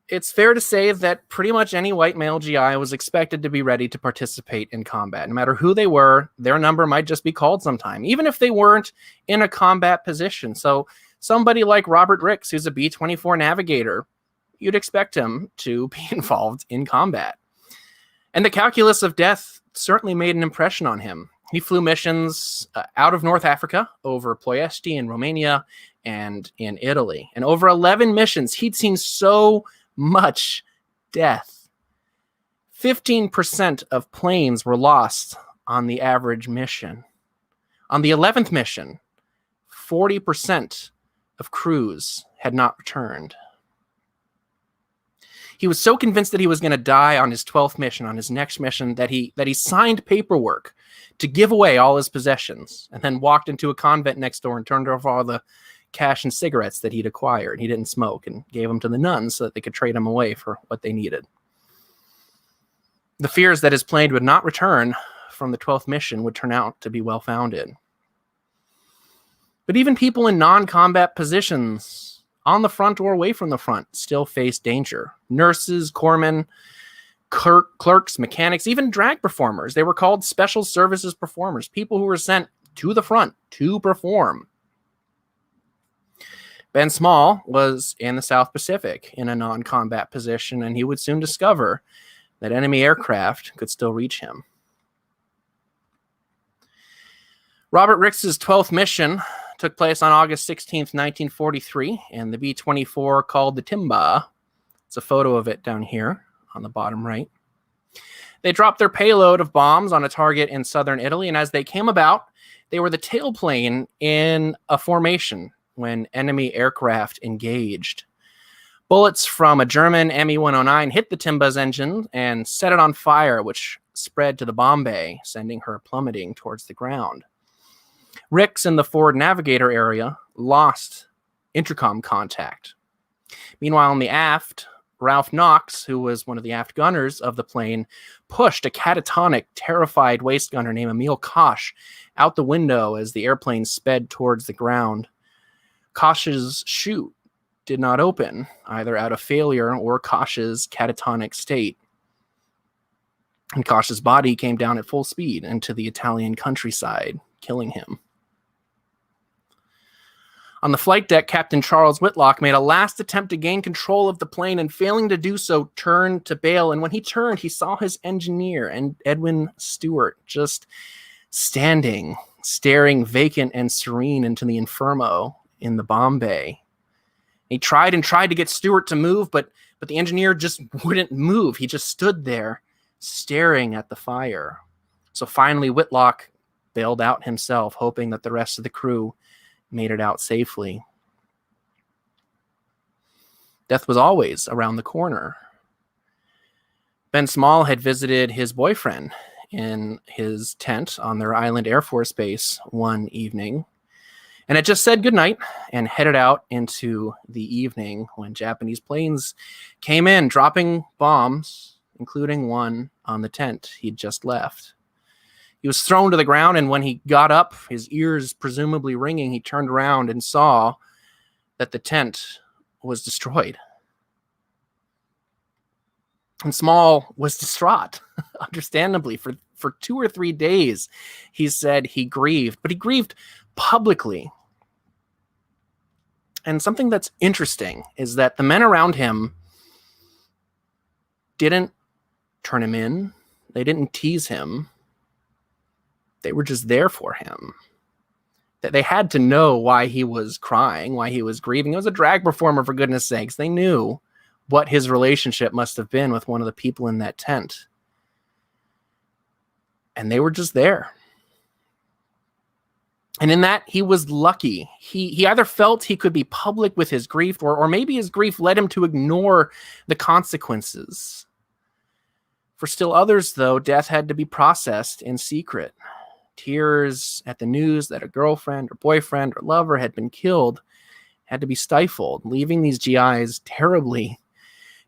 Speaker 2: It's fair to say that pretty much any white male GI was expected to be ready to participate in combat. No matter who they were, their number might just be called sometime, even if they weren't in a combat position. So somebody like Robert Ricks, who's a B-24 navigator, you'd expect him to be involved in combat. And the calculus of death certainly made an impression on him. He flew missions out of North Africa, over Ploiesti in Romania, and in Italy. And over 11 missions, he'd seen so much death. 15% of planes were lost on the average mission. On the 11th mission, 40% of crews had not returned. He was so convinced that he was going to die on his 12th mission, on his next mission, that he signed paperwork to give away all his possessions, and then walked into a convent next door and turned over all the cash and cigarettes that he'd acquired. He didn't smoke, and gave them to the nuns so that they could trade them away for what they needed. The fears that his plane would not return from the 12th mission would turn out to be well-founded. But even people in non-combat positions, on the front or away from the front, still faced danger. Nurses, corpsmen, clerks, mechanics, even drag performers. They were called special services performers, people who were sent to the front to perform. Ben Small was in the South Pacific in a non-combat position, and he would soon discover that enemy aircraft could still reach him. Robert Ricks's 12th mission took place on August 16th, 1943, and the B-24 called the Timba It's a photo of it down here on the bottom right. They dropped their payload of bombs on a target in southern Italy, and as they came about, they were the tailplane in a formation when enemy aircraft engaged. Bullets from a German Me-109 hit the Timba's engine and set it on fire, which spread to the bomb bay, sending her plummeting towards the ground. Ricks in the forward navigator area lost intercom contact. Meanwhile, in the aft, Ralph Knox, who was one of the aft gunners of the plane, pushed a catatonic, terrified waist gunner named Emil Koch out the window as the airplane sped towards the ground. Koch's chute did not open, either out of failure or Koch's catatonic state. And Koch's body came down at full speed into the Italian countryside, killing him. On the flight deck, Captain Charles Whitlock made a last attempt to gain control of the plane and, failing to do so, turned to bail. And when he turned, he saw his engineer, and Edwin Stewart, just standing, staring vacant and serene into the inferno in the bomb bay. He tried to get Stewart to move, but the engineer just wouldn't move. He just stood there, staring at the fire. So finally, Whitlock bailed out himself, hoping that the rest of the crew made it out safely. Death was always around the corner. Ben Small had visited his boyfriend in his tent on their island Air Force Base one evening, and had just said goodnight and headed out into the evening when Japanese planes came in, dropping bombs, including one on the tent he'd just left. He was thrown to the ground, and when he got up, his ears presumably ringing, he turned around and saw that the tent was destroyed. And Small was distraught, understandably. For 2 or 3 days, he said he grieved, but he grieved publicly. And something that's interesting is that the men around him didn't turn him in. They didn't tease him. They were just there for him. That they had to know why he was crying, why he was grieving. It was a drag performer, for goodness sakes. They knew what his relationship must have been with one of the people in that tent. And they were just there. And in that, he was lucky. He either felt he could be public with his grief, or maybe his grief led him to ignore the consequences. For still others, though, death had to be processed in secret. Tears at the news that a girlfriend or boyfriend or lover had been killed had to be stifled, leaving these GIs terribly,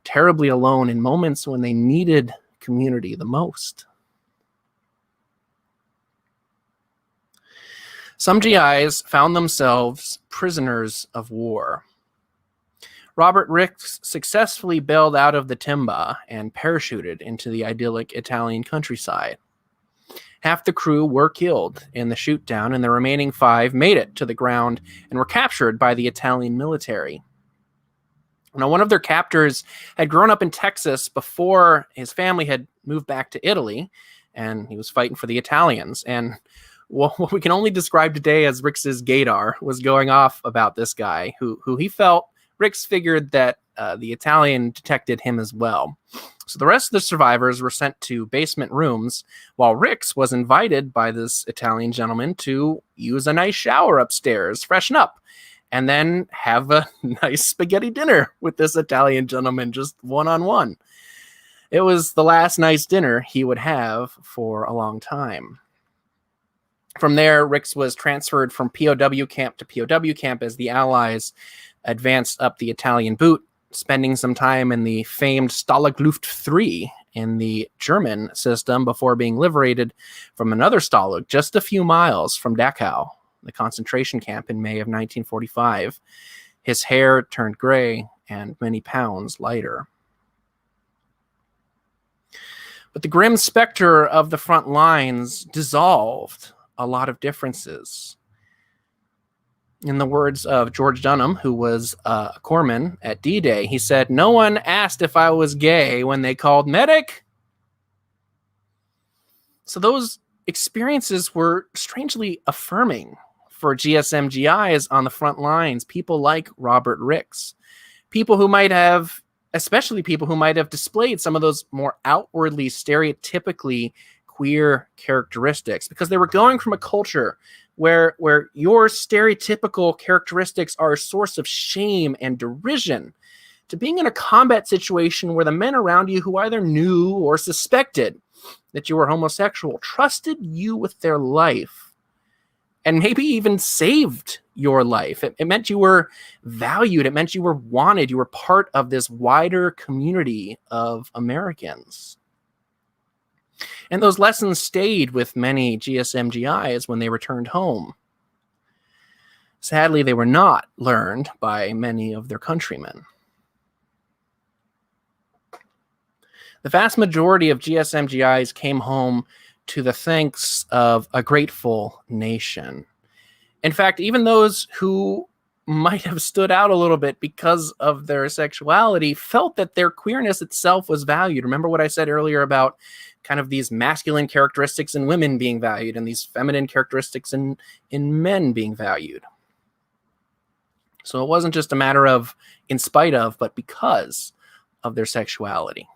Speaker 2: terribly alone in moments when they needed community the most. Some GIs found themselves prisoners of war. Robert Ricks successfully bailed out of the Timba and parachuted into the idyllic Italian countryside. Half the crew were killed in the shoot-down, and the remaining 5 made it to the ground and were captured by the Italian military. Now, one of their captors had grown up in Texas before his family had moved back to Italy, and he was fighting for the Italians. And what we can only describe today as Ricks's gaydar was going off about this guy, who he felt, Ricks figured that the Italian detected him as well. So the rest of the survivors were sent to basement rooms, while Ricks was invited by this Italian gentleman to use a nice shower upstairs, freshen up, and then have a nice spaghetti dinner with this Italian gentleman, just one-on-one. It was the last nice dinner he would have for a long time. From there, Ricks was transferred from POW camp to POW camp as the Allies advanced up the Italian boot, spending some time in the famed Stalag Luft 3 in the German system before being liberated from another Stalag just a few miles from Dachau, the concentration camp, in May of 1945. His hair turned gray and many pounds lighter. But the grim specter of the front lines dissolved a lot of differences. In the words of George Dunham, who was a corpsman at D-Day, he said, "No one asked if I was gay when they called medic." So those experiences were strangely affirming for GSM GIs on the front lines, people like Robert Ricks, people who might have especially people who might have displayed some of those more outwardly stereotypically queer characteristics, because they were going from a culture where your stereotypical characteristics are a source of shame and derision, to being in a combat situation where the men around you, who either knew or suspected that you were homosexual, trusted you with their life and maybe even saved your life. It meant you were valued. It meant you were wanted. You were part of this wider community of Americans. And those lessons stayed with many GSMGIs when they returned home. Sadly, they were not learned by many of their countrymen. The vast majority of GSMGIs came home to the thanks of a grateful nation. In fact, even those who might have stood out a little bit because of their sexuality felt that their queerness itself was valued. Remember what I said earlier about kind of these masculine characteristics in women being valued and these feminine characteristics in men being valued. So it wasn't just a matter of in spite of, but because of their sexuality.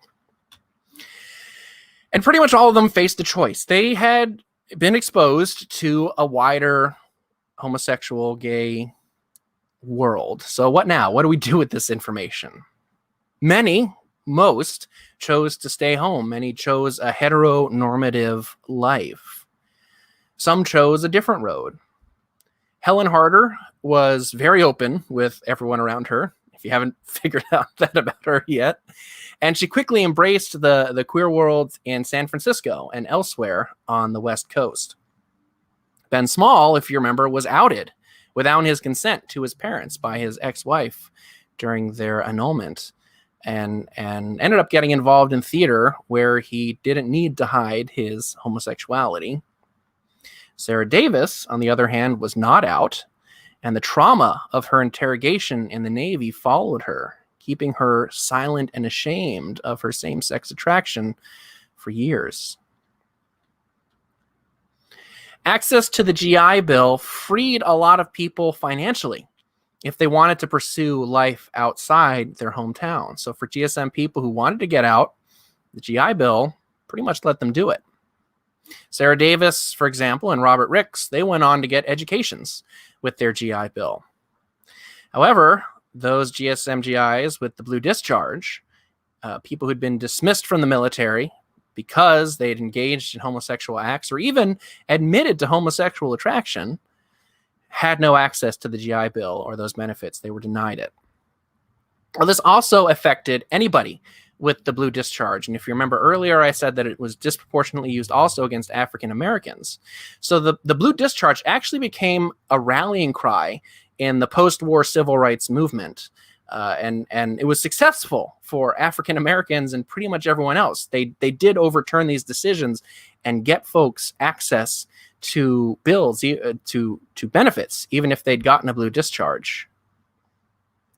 Speaker 2: And pretty much all of them faced a choice. They had been exposed to a wider homosexual, gay world. So what now? What do we do with this information? Most chose to stay home. Many chose a heteronormative life. Some chose a different road. Helen Harder was very open with everyone around her, if you haven't figured out that about her yet. And she quickly embraced the queer world in San Francisco and elsewhere on the West Coast. Ben Small, if you remember, was outed without his consent to his parents by his ex-wife during their annulment, and ended up getting involved in theater where he didn't need to hide his homosexuality. Sarah Davis, on the other hand, was not out, and the trauma of her interrogation in the Navy followed her, keeping her silent and ashamed of her same-sex attraction for years. Access to the GI Bill freed a lot of people financially if they wanted to pursue life outside their hometown. So for GSM people who wanted to get out, the GI Bill pretty much let them do it. Sarah Davis, for example, and Robert Ricks, they went on to get educations with their GI Bill. However, those GSMGIs with the blue discharge, people who'd been dismissed from the military because they'd engaged in homosexual acts or even admitted to homosexual attraction, had no access to the GI Bill or those benefits. They were denied it. Well, this also affected anybody with the blue discharge. And if you remember earlier, I said that it was disproportionately used also against African Americans. So the blue discharge actually became a rallying cry in the post-war civil rights movement. And it was successful for African Americans and pretty much everyone else. They did overturn these decisions and get folks access to bills, to benefits, even if they'd gotten a blue discharge,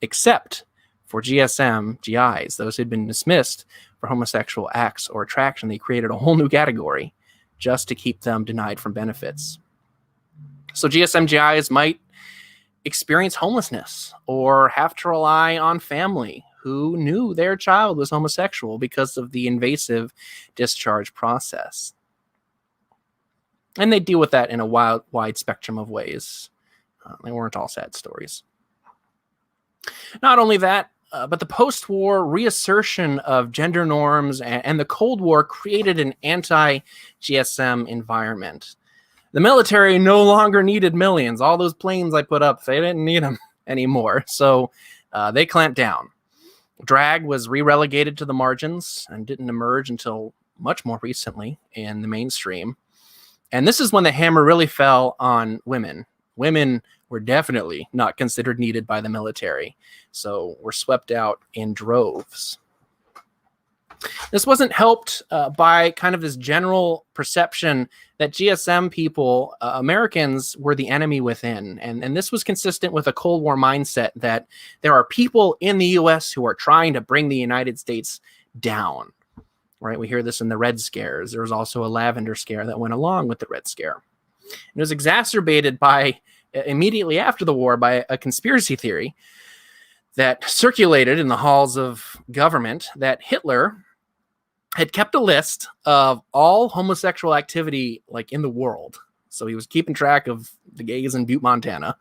Speaker 2: except for GSM GIs, those who'd been dismissed for homosexual acts or attraction. They created a whole new category just to keep them denied from benefits. So GSM GIs might experience homelessness or have to rely on family who knew their child was homosexual because of the invasive discharge process. And they deal with that in a wide spectrum of ways. They weren't all sad stories. Not only that, but the post-war reassertion of gender norms and the Cold War created an anti-GSM environment. The military no longer needed millions. All those planes I put up, they didn't need them anymore. So they clamped down. Drag was re-relegated to the margins and didn't emerge until much more recently in the mainstream. And this is when the hammer really fell on women. Women were definitely not considered needed by the military, so were swept out in droves. This wasn't helped by kind of this general perception that GSM people, Americans, were the enemy within. And this was consistent with a Cold War mindset that there are people in the U.S. who are trying to bring the United States down. Right? We hear this in the Red Scares. There was also a lavender scare that went along with the Red Scare. It was exacerbated by, immediately after the war, by a conspiracy theory that circulated in the halls of government that Hitler had kept a list of all homosexual activity like in the world. So he was keeping track of the gays in Butte, Montana,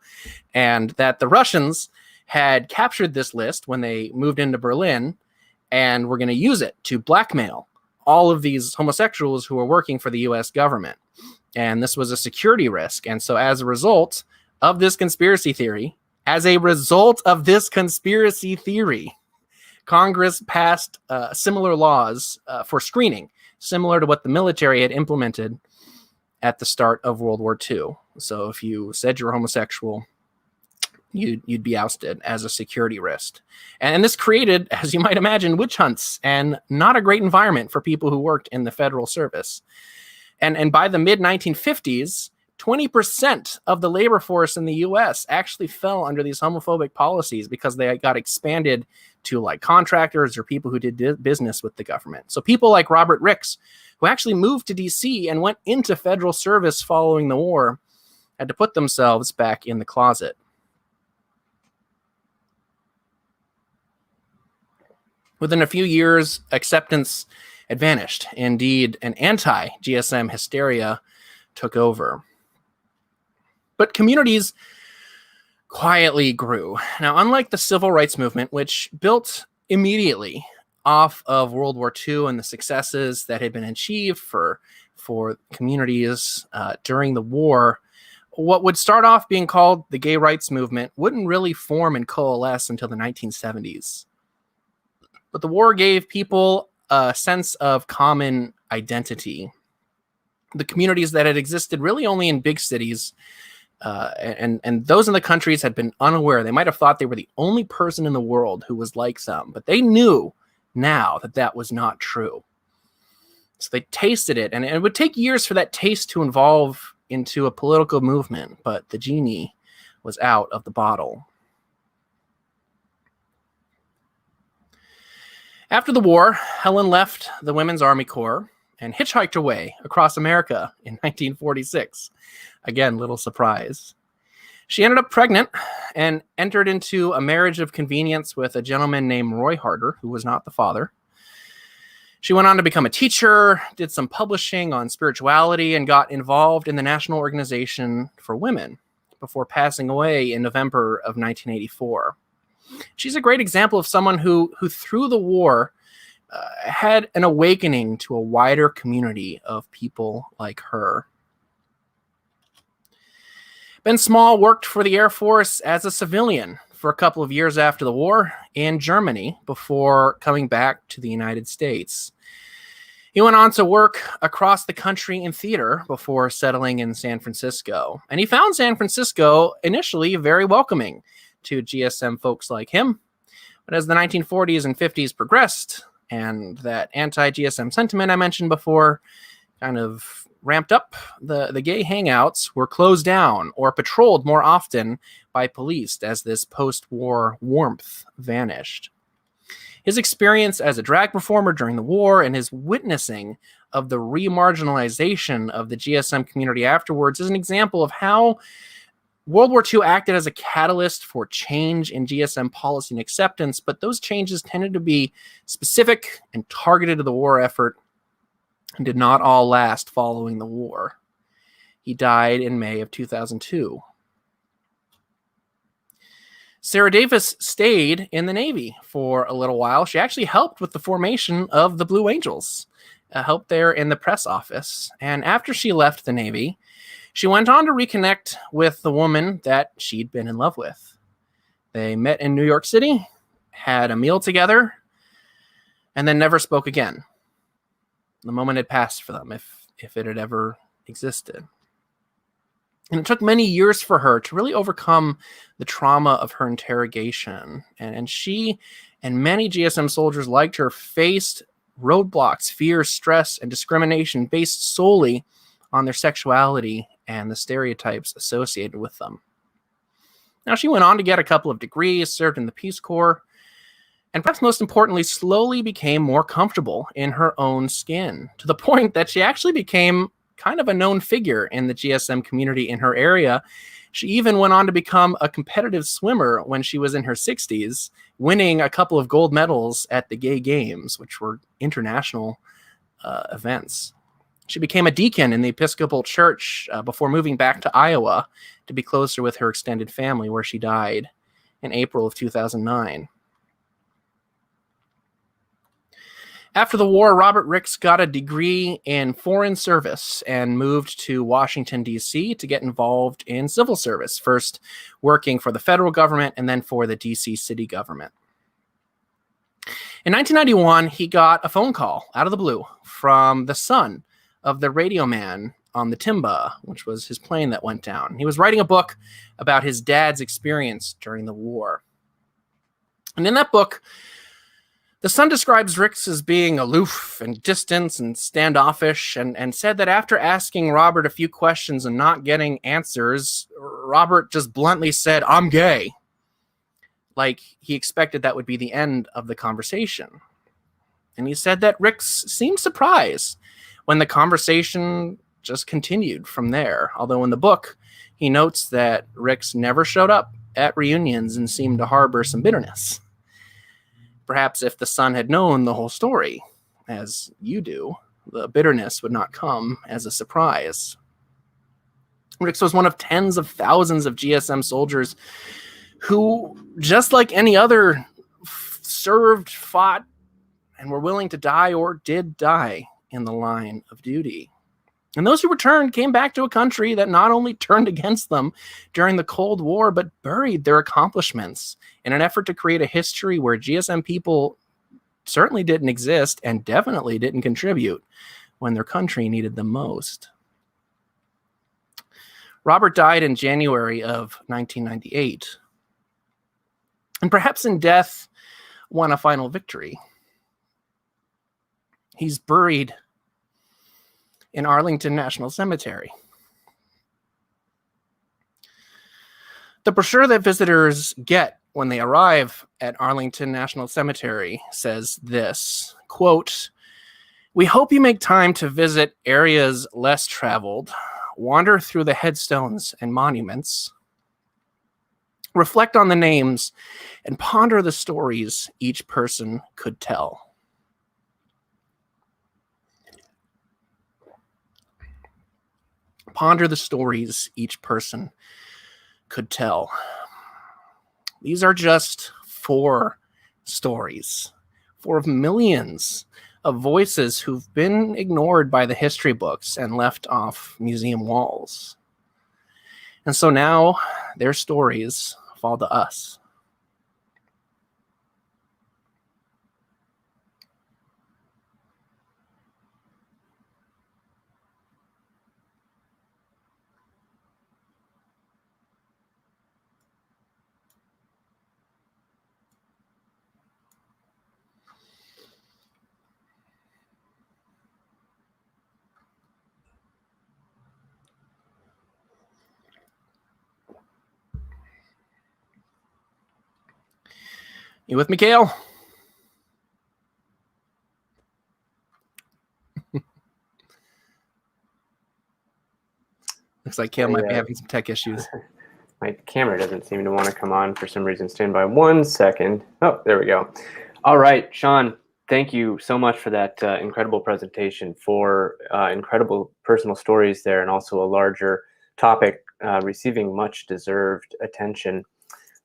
Speaker 2: and that the Russians had captured this list when they moved into Berlin and were going to use it to blackmail all of these homosexuals who were working for the US government. And this was a security risk. And so as a result of this conspiracy theory, Congress passed similar laws for screening, similar to what the military had implemented at the start of World War II. So if you said you were homosexual, you'd be ousted as a security risk. And this created, as you might imagine, witch hunts and not a great environment for people who worked in the federal service. And by the mid-1950s, 20% of the labor force in the US actually fell under these homophobic policies because they got expanded to like contractors or people who did business with the government. So people like Robert Ricks, who actually moved to DC and went into federal service following the war, had to put themselves back in the closet. Within a few years, acceptance had vanished. Indeed, an anti-GSM hysteria took over. But communities quietly grew. Now, unlike the civil rights movement, which built immediately off of World War II and the successes that had been achieved for communities during the war, what would start off being called the gay rights movement wouldn't really form and coalesce until the 1970s. But the war gave people a sense of common identity. The communities that had existed really only in big cities, and those in the countries had been unaware. They might have thought they were the only person in the world who was like them, but they knew now that that was not true. So they tasted it, and it would take years for that taste to evolve into a political movement, but the genie was out of the bottle. After the war, Helen left the Women's Army Corps and hitchhiked her way across America in 1946. Again, little surprise. She ended up pregnant and entered into a marriage of convenience with a gentleman named Roy Harder, who was not the father. She went on to become a teacher, did some publishing on spirituality, and got involved in the National Organization for Women before passing away in November of 1984. She's a great example of someone who through the war had an awakening to a wider community of people like her. Ben Small worked for the Air Force as a civilian for a couple of years after the war in Germany before coming back to the United States. He went on to work across the country in theater before settling in San Francisco. And he found San Francisco initially very welcoming to GSM folks like him. But as the 1940s and 50s progressed, and that anti-GSM sentiment I mentioned before kind of ramped up, the gay hangouts were closed down or patrolled more often by police as this post-war warmth vanished. His experience as a drag performer during the war and his witnessing of the remarginalization of the GSM community afterwards is an example of how World War II acted as a catalyst for change in GSM policy and acceptance, but those changes tended to be specific and targeted to the war effort and did not all last following the war. He died in May of 2002. Sarah Davis stayed in the Navy for a little while. She actually helped with the formation of the Blue Angels, helped there in the press office. And after she left the Navy, she went on to reconnect with the woman that she'd been in love with. They met in New York City, had a meal together, and then never spoke again. The moment had passed for them, if it had ever existed. And it took many years for her to really overcome the trauma of her interrogation. And she and many GSM soldiers like her faced roadblocks, fear, stress, and discrimination based solely on their sexuality and the stereotypes associated with them. Now, she went on to get a couple of degrees, served in the Peace Corps, and perhaps most importantly, slowly became more comfortable in her own skin, to the point that she actually became kind of a known figure in the GSM community in her area, She even went on to become a competitive swimmer when she was in her 60s, winning a couple of gold medals at the Gay Games, which were international events. She became a deacon in the Episcopal Church before moving back to Iowa to be closer with her extended family, where she died in April of 2009. After the war, Robert Ricks got a degree in foreign service and moved to Washington, D.C. to get involved in civil service, first working for the federal government and then for the D.C. city government. In 1991, he got a phone call out of the blue from the son of the radio man on the Timba, which was his plane that went down. He was writing a book about his dad's experience during the war. And in that book, the son describes Ricks as being aloof and distant and standoffish, and said that after asking Robert a few questions and not getting answers, Robert just bluntly said, "I'm gay." Like he expected that would be the end of the conversation. And he said that Ricks seemed surprised when the conversation just continued from there. Although in the book, he notes that Ricks never showed up at reunions and seemed to harbor some bitterness. Perhaps if the son had known the whole story, as you do, the bitterness would not come as a surprise. Ricks was one of tens of thousands of GSM soldiers who, just like any other, served, fought, and were willing to die or did die in the line of duty. And those who returned came back to a country that not only turned against them during the Cold War, but buried their accomplishments in an effort to create a history where GSM people certainly didn't exist and definitely didn't contribute when their country needed them most. Robert died in January of 1998. And perhaps in death, won a final victory. He's buried in Arlington National Cemetery. The brochure that visitors get when they arrive at Arlington National Cemetery says this, quote, "We hope you make time to visit areas less traveled, wander through the headstones and monuments, reflect on the names, and ponder the stories each person could tell." Ponder the stories each person could tell. These are just 4 stories, 4 of millions of voices who've been ignored by the history books and left off museum walls. And so now their stories fall to us. You with me, Kale? Looks like Kale might be having some tech issues.
Speaker 1: My camera doesn't seem to want to come on for some reason. Stand by 1 second. Oh, there we go. All right, Sean, thank you so much for that incredible presentation, for incredible personal stories there, and also a larger topic receiving much deserved attention.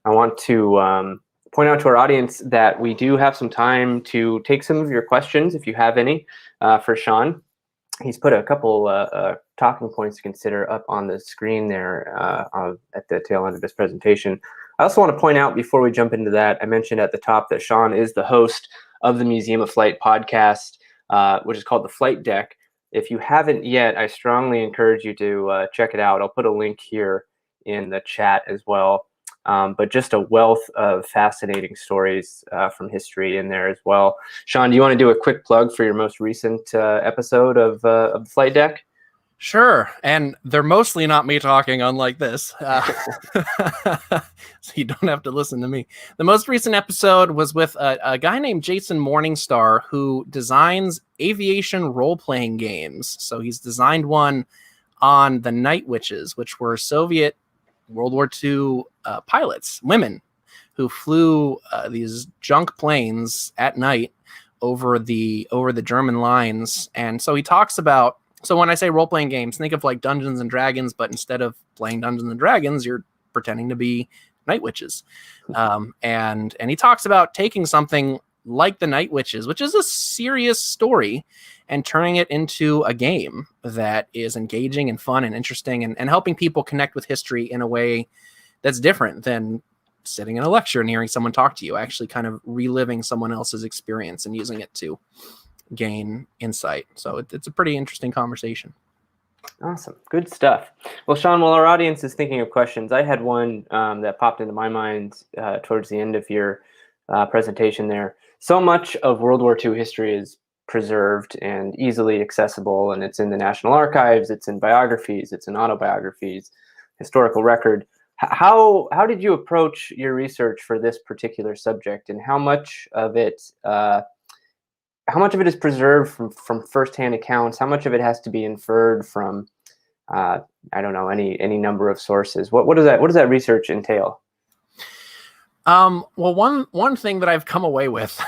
Speaker 1: I want to point out to our audience that we do have some time to take some of your questions, if you have any, for Sean. He's put a couple talking points to consider up on the screen there at the tail end of his presentation. I also want to point out, before we jump into that, I mentioned at the top that Sean is the host of the Museum of Flight podcast, which is called The Flight Deck. If you haven't yet, I strongly encourage you to check it out. I'll put a link here in the chat as well. But just a wealth of fascinating stories from history in there as well. Sean, do you want to do a quick plug for your most recent episode of the Flight Deck?
Speaker 2: Sure, and they're mostly not me talking, unlike this, so you don't have to listen to me. The most recent episode was with a guy named Jason Morningstar, who designs aviation role-playing games. So he's designed one on the Night Witches, which were Soviet World War II pilots, women who flew these junk planes at night over the German lines. And so he talks about, so when I say role-playing games, think of like Dungeons and Dragons, but instead of playing Dungeons and Dragons, you're pretending to be night witches. And he talks about taking something like the Night Witches, which is a serious story, and turning it into a game that is engaging and fun and interesting, and helping people connect with history in a way that's different than sitting in a lecture and hearing someone talk to you, actually kind of reliving someone else's experience and using it to gain insight. So it's a pretty interesting conversation.
Speaker 1: Awesome. Good stuff. Well, Sean, while our audience is thinking of questions, I had one that popped into my mind towards the end of your presentation there. So much of World War II history is preserved and easily accessible, and it's in the National Archives, it's in biographies, it's in autobiographies, historical record. How did you approach your research for this particular subject, and how much of it is preserved from firsthand accounts? How much of it has to be inferred from I don't know, any number of sources? What does that research entail?
Speaker 2: Well, one thing that I've come away with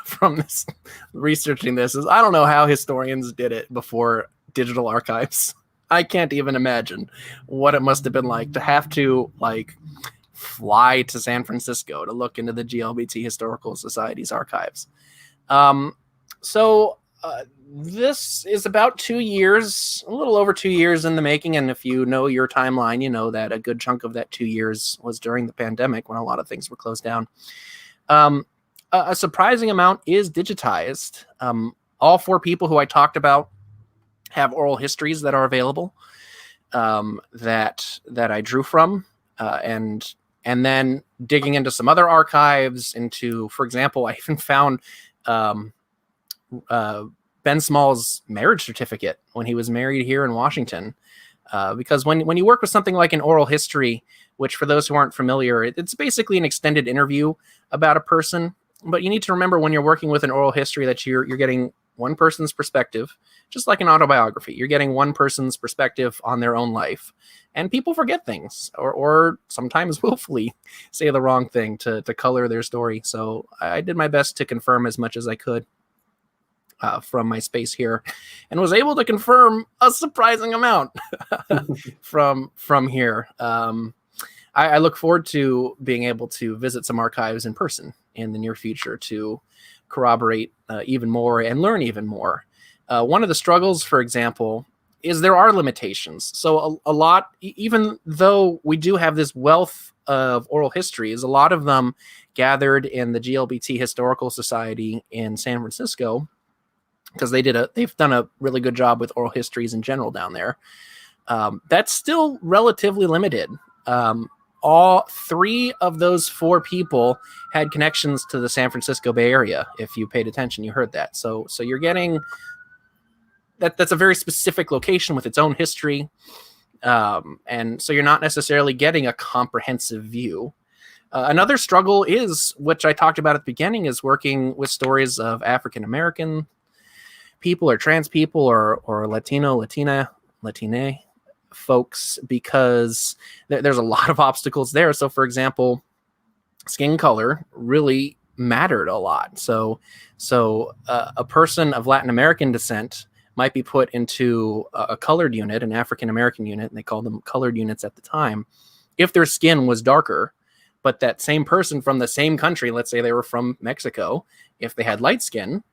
Speaker 2: from this researching this is I don't know how historians did it before digital archives. I can't even imagine what it must have been like to have to like fly to San Francisco to look into the GLBT Historical Society's archives. This is about 2 years, a little over 2 years in the making. And if you know your timeline, you know that a good chunk of that 2 years was during the pandemic when a lot of things were closed down. A surprising amount is digitized. All four people who I talked about have oral histories that are available that I drew from, and then digging into some other archives, into, for example, I even found Ben Small's marriage certificate when he was married here in Washington. Because when you work with something like an oral history, which for those who aren't familiar, it's basically an extended interview about a person. But you need to remember when you're working with an oral history that you're getting one person's perspective, just like an autobiography. You're getting one person's perspective on their own life. And people forget things, or sometimes willfully say the wrong thing to color their story. So I did my best to confirm as much as I could from my space here, and was able to confirm a surprising amount from here. I look forward to being able to visit some archives in person in the near future to corroborate even more and learn even more. One of the struggles, for example, is there are limitations. So a lot, even though we do have this wealth of oral histories, a lot of them gathered in the GLBT Historical Society in San Francisco, because they've done a really good job with oral histories in general down there. That's still relatively limited. All three of those four people had connections to the San Francisco Bay Area. If you paid attention, you heard that. So you're getting that's a very specific location with its own history. And so you're not necessarily getting a comprehensive view. Another struggle is, which I talked about at the beginning, is working with stories of African-American people or trans people or Latine folks, because there's a lot of obstacles there. So, for example, skin color really mattered a lot. So a person of Latin American descent might be put into a colored unit, an African-American unit, and they called them colored units at the time, if their skin was darker. But that same person from the same country, let's say they were from Mexico, if they had light skin,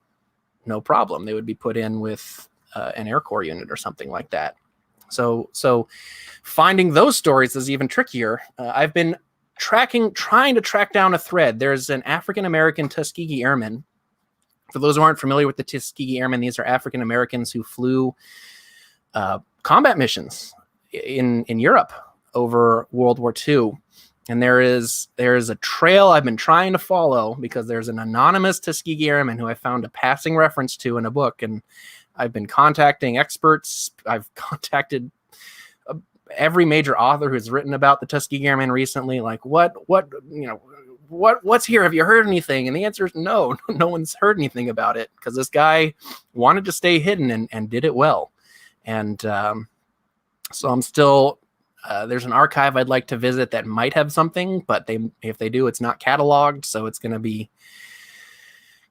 Speaker 2: no problem. They would be put in with an Air Corps unit or something like that. So finding those stories is even trickier. I've been trying to track down a thread. There's an African-American Tuskegee Airman. For those who aren't familiar with the Tuskegee Airmen, these are African-Americans who flew combat missions in Europe over World War II. And there is a trail I've been trying to follow, because there's an anonymous Tuskegee Airman who I found a passing reference to in a book. And I've been contacting experts. I've contacted every major author who's written about the Tuskegee Airmen recently. Like, what's here? Have you heard anything? And the answer is no. No one's heard anything about it, because this guy wanted to stay hidden and did it well. And so I'm still There's an archive I'd like to visit that might have something, but if they do, it's not cataloged, so it's going to be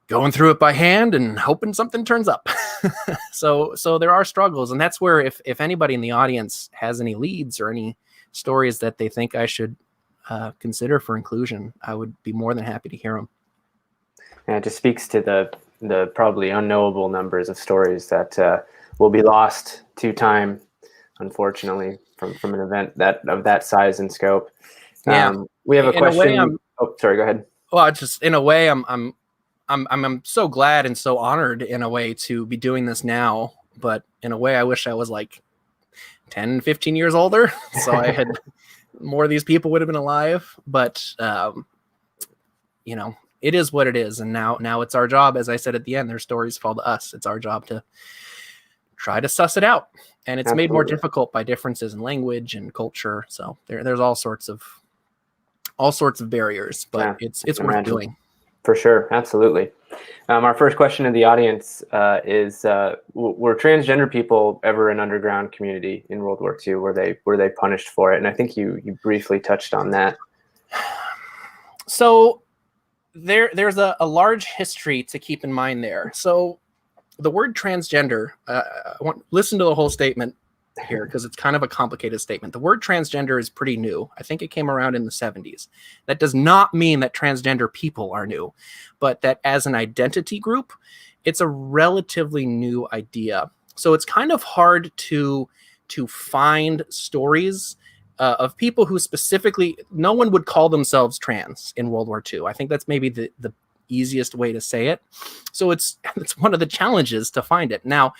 Speaker 2: going through it by hand and hoping something turns up. So there are struggles, and that's where if anybody in the audience has any leads or any stories that they think I should consider for inclusion, I would be more than happy to hear them.
Speaker 1: And it just speaks to the probably unknowable numbers of stories that will be lost to time, unfortunately, from an event of that size and scope.
Speaker 2: Yeah.
Speaker 1: We have a question. Oh, sorry, go ahead.
Speaker 2: Well, just in a way, I'm so glad and so honored in a way to be doing this now, but in a way I wish I was like 10, 15 years older. So I had more of these people would have been alive, but you know, it is what it is. And now it's our job. As I said at the end, their stories fall to us. It's our job to try to suss it out. And it's
Speaker 1: Absolutely.
Speaker 2: made more difficult by differences in language and culture. So there's all sorts of barriers, but it's worth doing.
Speaker 1: For sure. Absolutely. Our first question in the audience is, were transgender people ever an underground community in World War II? Were they punished for it? And I think you briefly touched on that.
Speaker 2: So there's a large history to keep in mind there. So the word transgender, listen to the whole statement here because it's kind of a complicated statement. The word transgender is pretty new. I think it came around in the 70s. That does not mean that transgender people are new, but that as an identity group, it's a relatively new idea. So it's kind of hard to find stories of people who specifically, no one would call themselves trans in World War II. I think that's maybe the easiest way to say it. So it's one of the challenges to find it. Now,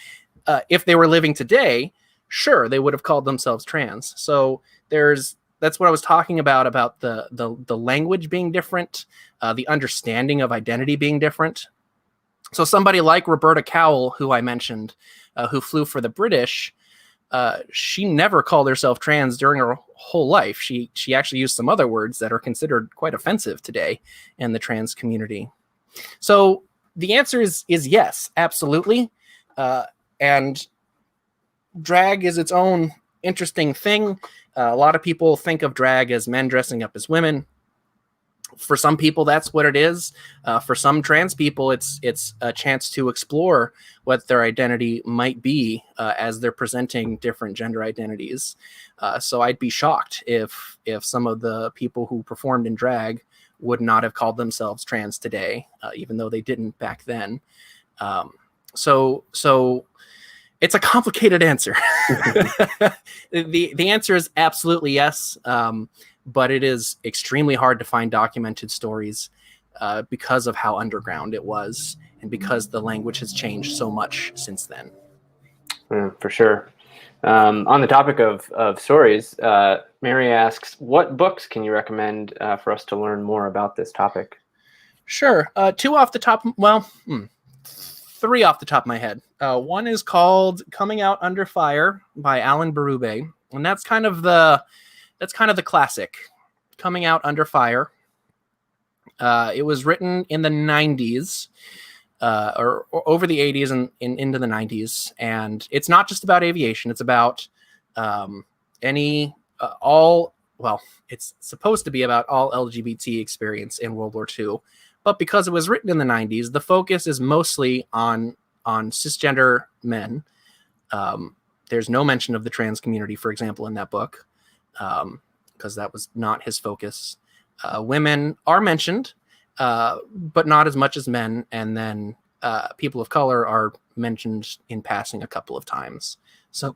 Speaker 2: if they were living today, sure, they would have called themselves trans. So that's what I was talking about the language being different, the understanding of identity being different. So somebody like Roberta Cowell, who I mentioned, who flew for the British, she never called herself trans during her whole life. She actually used some other words that are considered quite offensive today in the trans community. So the answer is yes, absolutely. And drag is its own interesting thing. A lot of people think of drag as men dressing up as women. For some people, that's what it is. For some trans people, it's a chance to explore what their identity might be as they're presenting different gender identities. So I'd be shocked if some of the people who performed in drag would not have called themselves trans today, even though they didn't back then. So it's a complicated answer. The answer is absolutely yes. But it is extremely hard to find documented stories because of how underground it was and because the language has changed so much since then.
Speaker 1: For sure. On the topic of stories, Mary asks, what books can you recommend for us to learn more about this topic?
Speaker 2: Sure. Two off the top. Well, three off the top of my head. One is called Coming Out Under Fire by Alan Berube. And that's kind of the classic, Coming Out Under Fire. It was written in the 90s, or over the 80s and into the 90s. And it's not just about aviation. It's about it's supposed to be about all LGBT experience in World War II. But because it was written in the 90s, the focus is mostly on cisgender men. There's no mention of the trans community, for example, in that book. Because that was not his focus. Women are mentioned, but not as much as men. And then people of color are mentioned in passing a couple of times. So,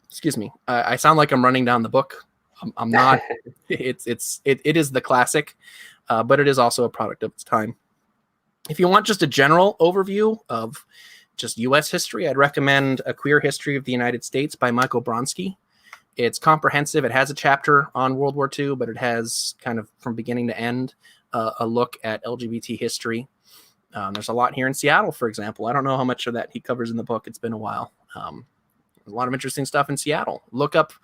Speaker 2: excuse me, I sound like I'm running down the book. I'm not. It is the classic, but it is also a product of its time. If you want just a general overview of just U.S. history, I'd recommend A Queer History of the United States by Michael Bronski. It's comprehensive. It has a chapter on World War II, but it has kind of from beginning to end a look at LGBT history. There's a lot here in Seattle, for example. I don't know how much of that he covers in the book. It's been a while. There's a lot of interesting stuff in Seattle. Look up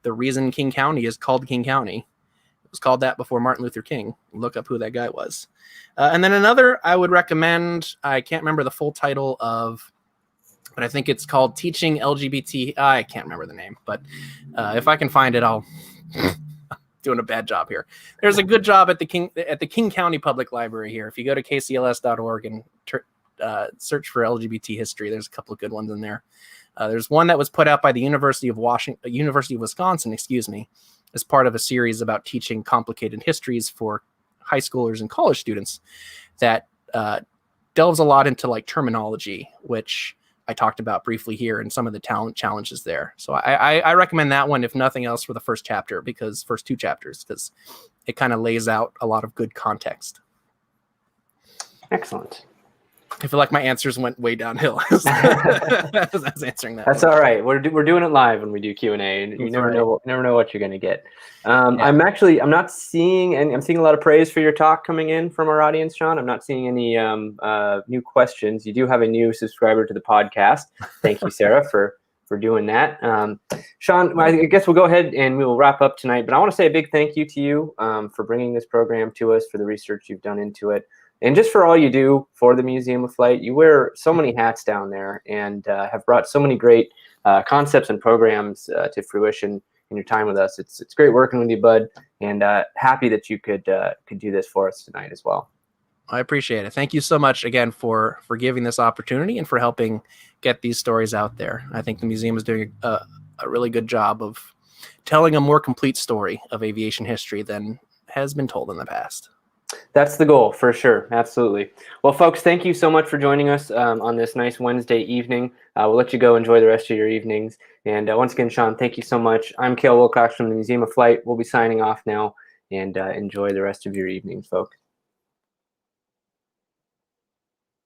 Speaker 2: the reason King County is called King County. It was called that before Martin Luther King. Look up who that guy was. And then another I would recommend, I can't remember the full title of, but I think it's called Teaching LGBT. I can't remember the name, but if I can find it, I'll Doing a bad job here. There's a good job at the King County Public Library here. If you go to kcls.org and search for LGBT history, there's a couple of good ones in there. There's one that was put out by the University of Wisconsin, as part of a series about teaching complicated histories for high schoolers and college students that delves a lot into like terminology, which I talked about briefly here, and some of the talent challenges there. So I recommend that one, if nothing else, for the first two chapters, because it kind of lays out a lot of good context.
Speaker 1: Excellent.
Speaker 2: I feel like my answers went way downhill as I was answering that.
Speaker 1: That's all right. We're doing it live when we do Q&A, and you never know what you're going to get. I'm not seeing, and I'm seeing a lot of praise for your talk coming in from our audience, Sean. I'm not seeing any new questions. You do have a new subscriber to the podcast. Thank you, Sarah, for doing that. Sean, I guess we'll go ahead and we will wrap up tonight. But I want to say a big thank you to you for bringing this program to us, for the research you've done into it, and just for all you do for the Museum of Flight. You wear so many hats down there, and have brought so many great concepts and programs to fruition in your time with us. It's great working with you, bud, and happy that you could do this for us tonight as well.
Speaker 2: I appreciate it. Thank you so much again for giving this opportunity and for helping get these stories out there. I think the museum is doing a really good job of telling a more complete story of aviation history than has been told in the past.
Speaker 1: That's the goal, for sure. Absolutely. Well, folks, thank you so much for joining us on this nice Wednesday evening. We'll let you go enjoy the rest of your evenings. And once again, Sean, thank you so much. I'm Cale Wilcox from the Museum of Flight. We'll be signing off now, and enjoy the rest of your evenings, folks.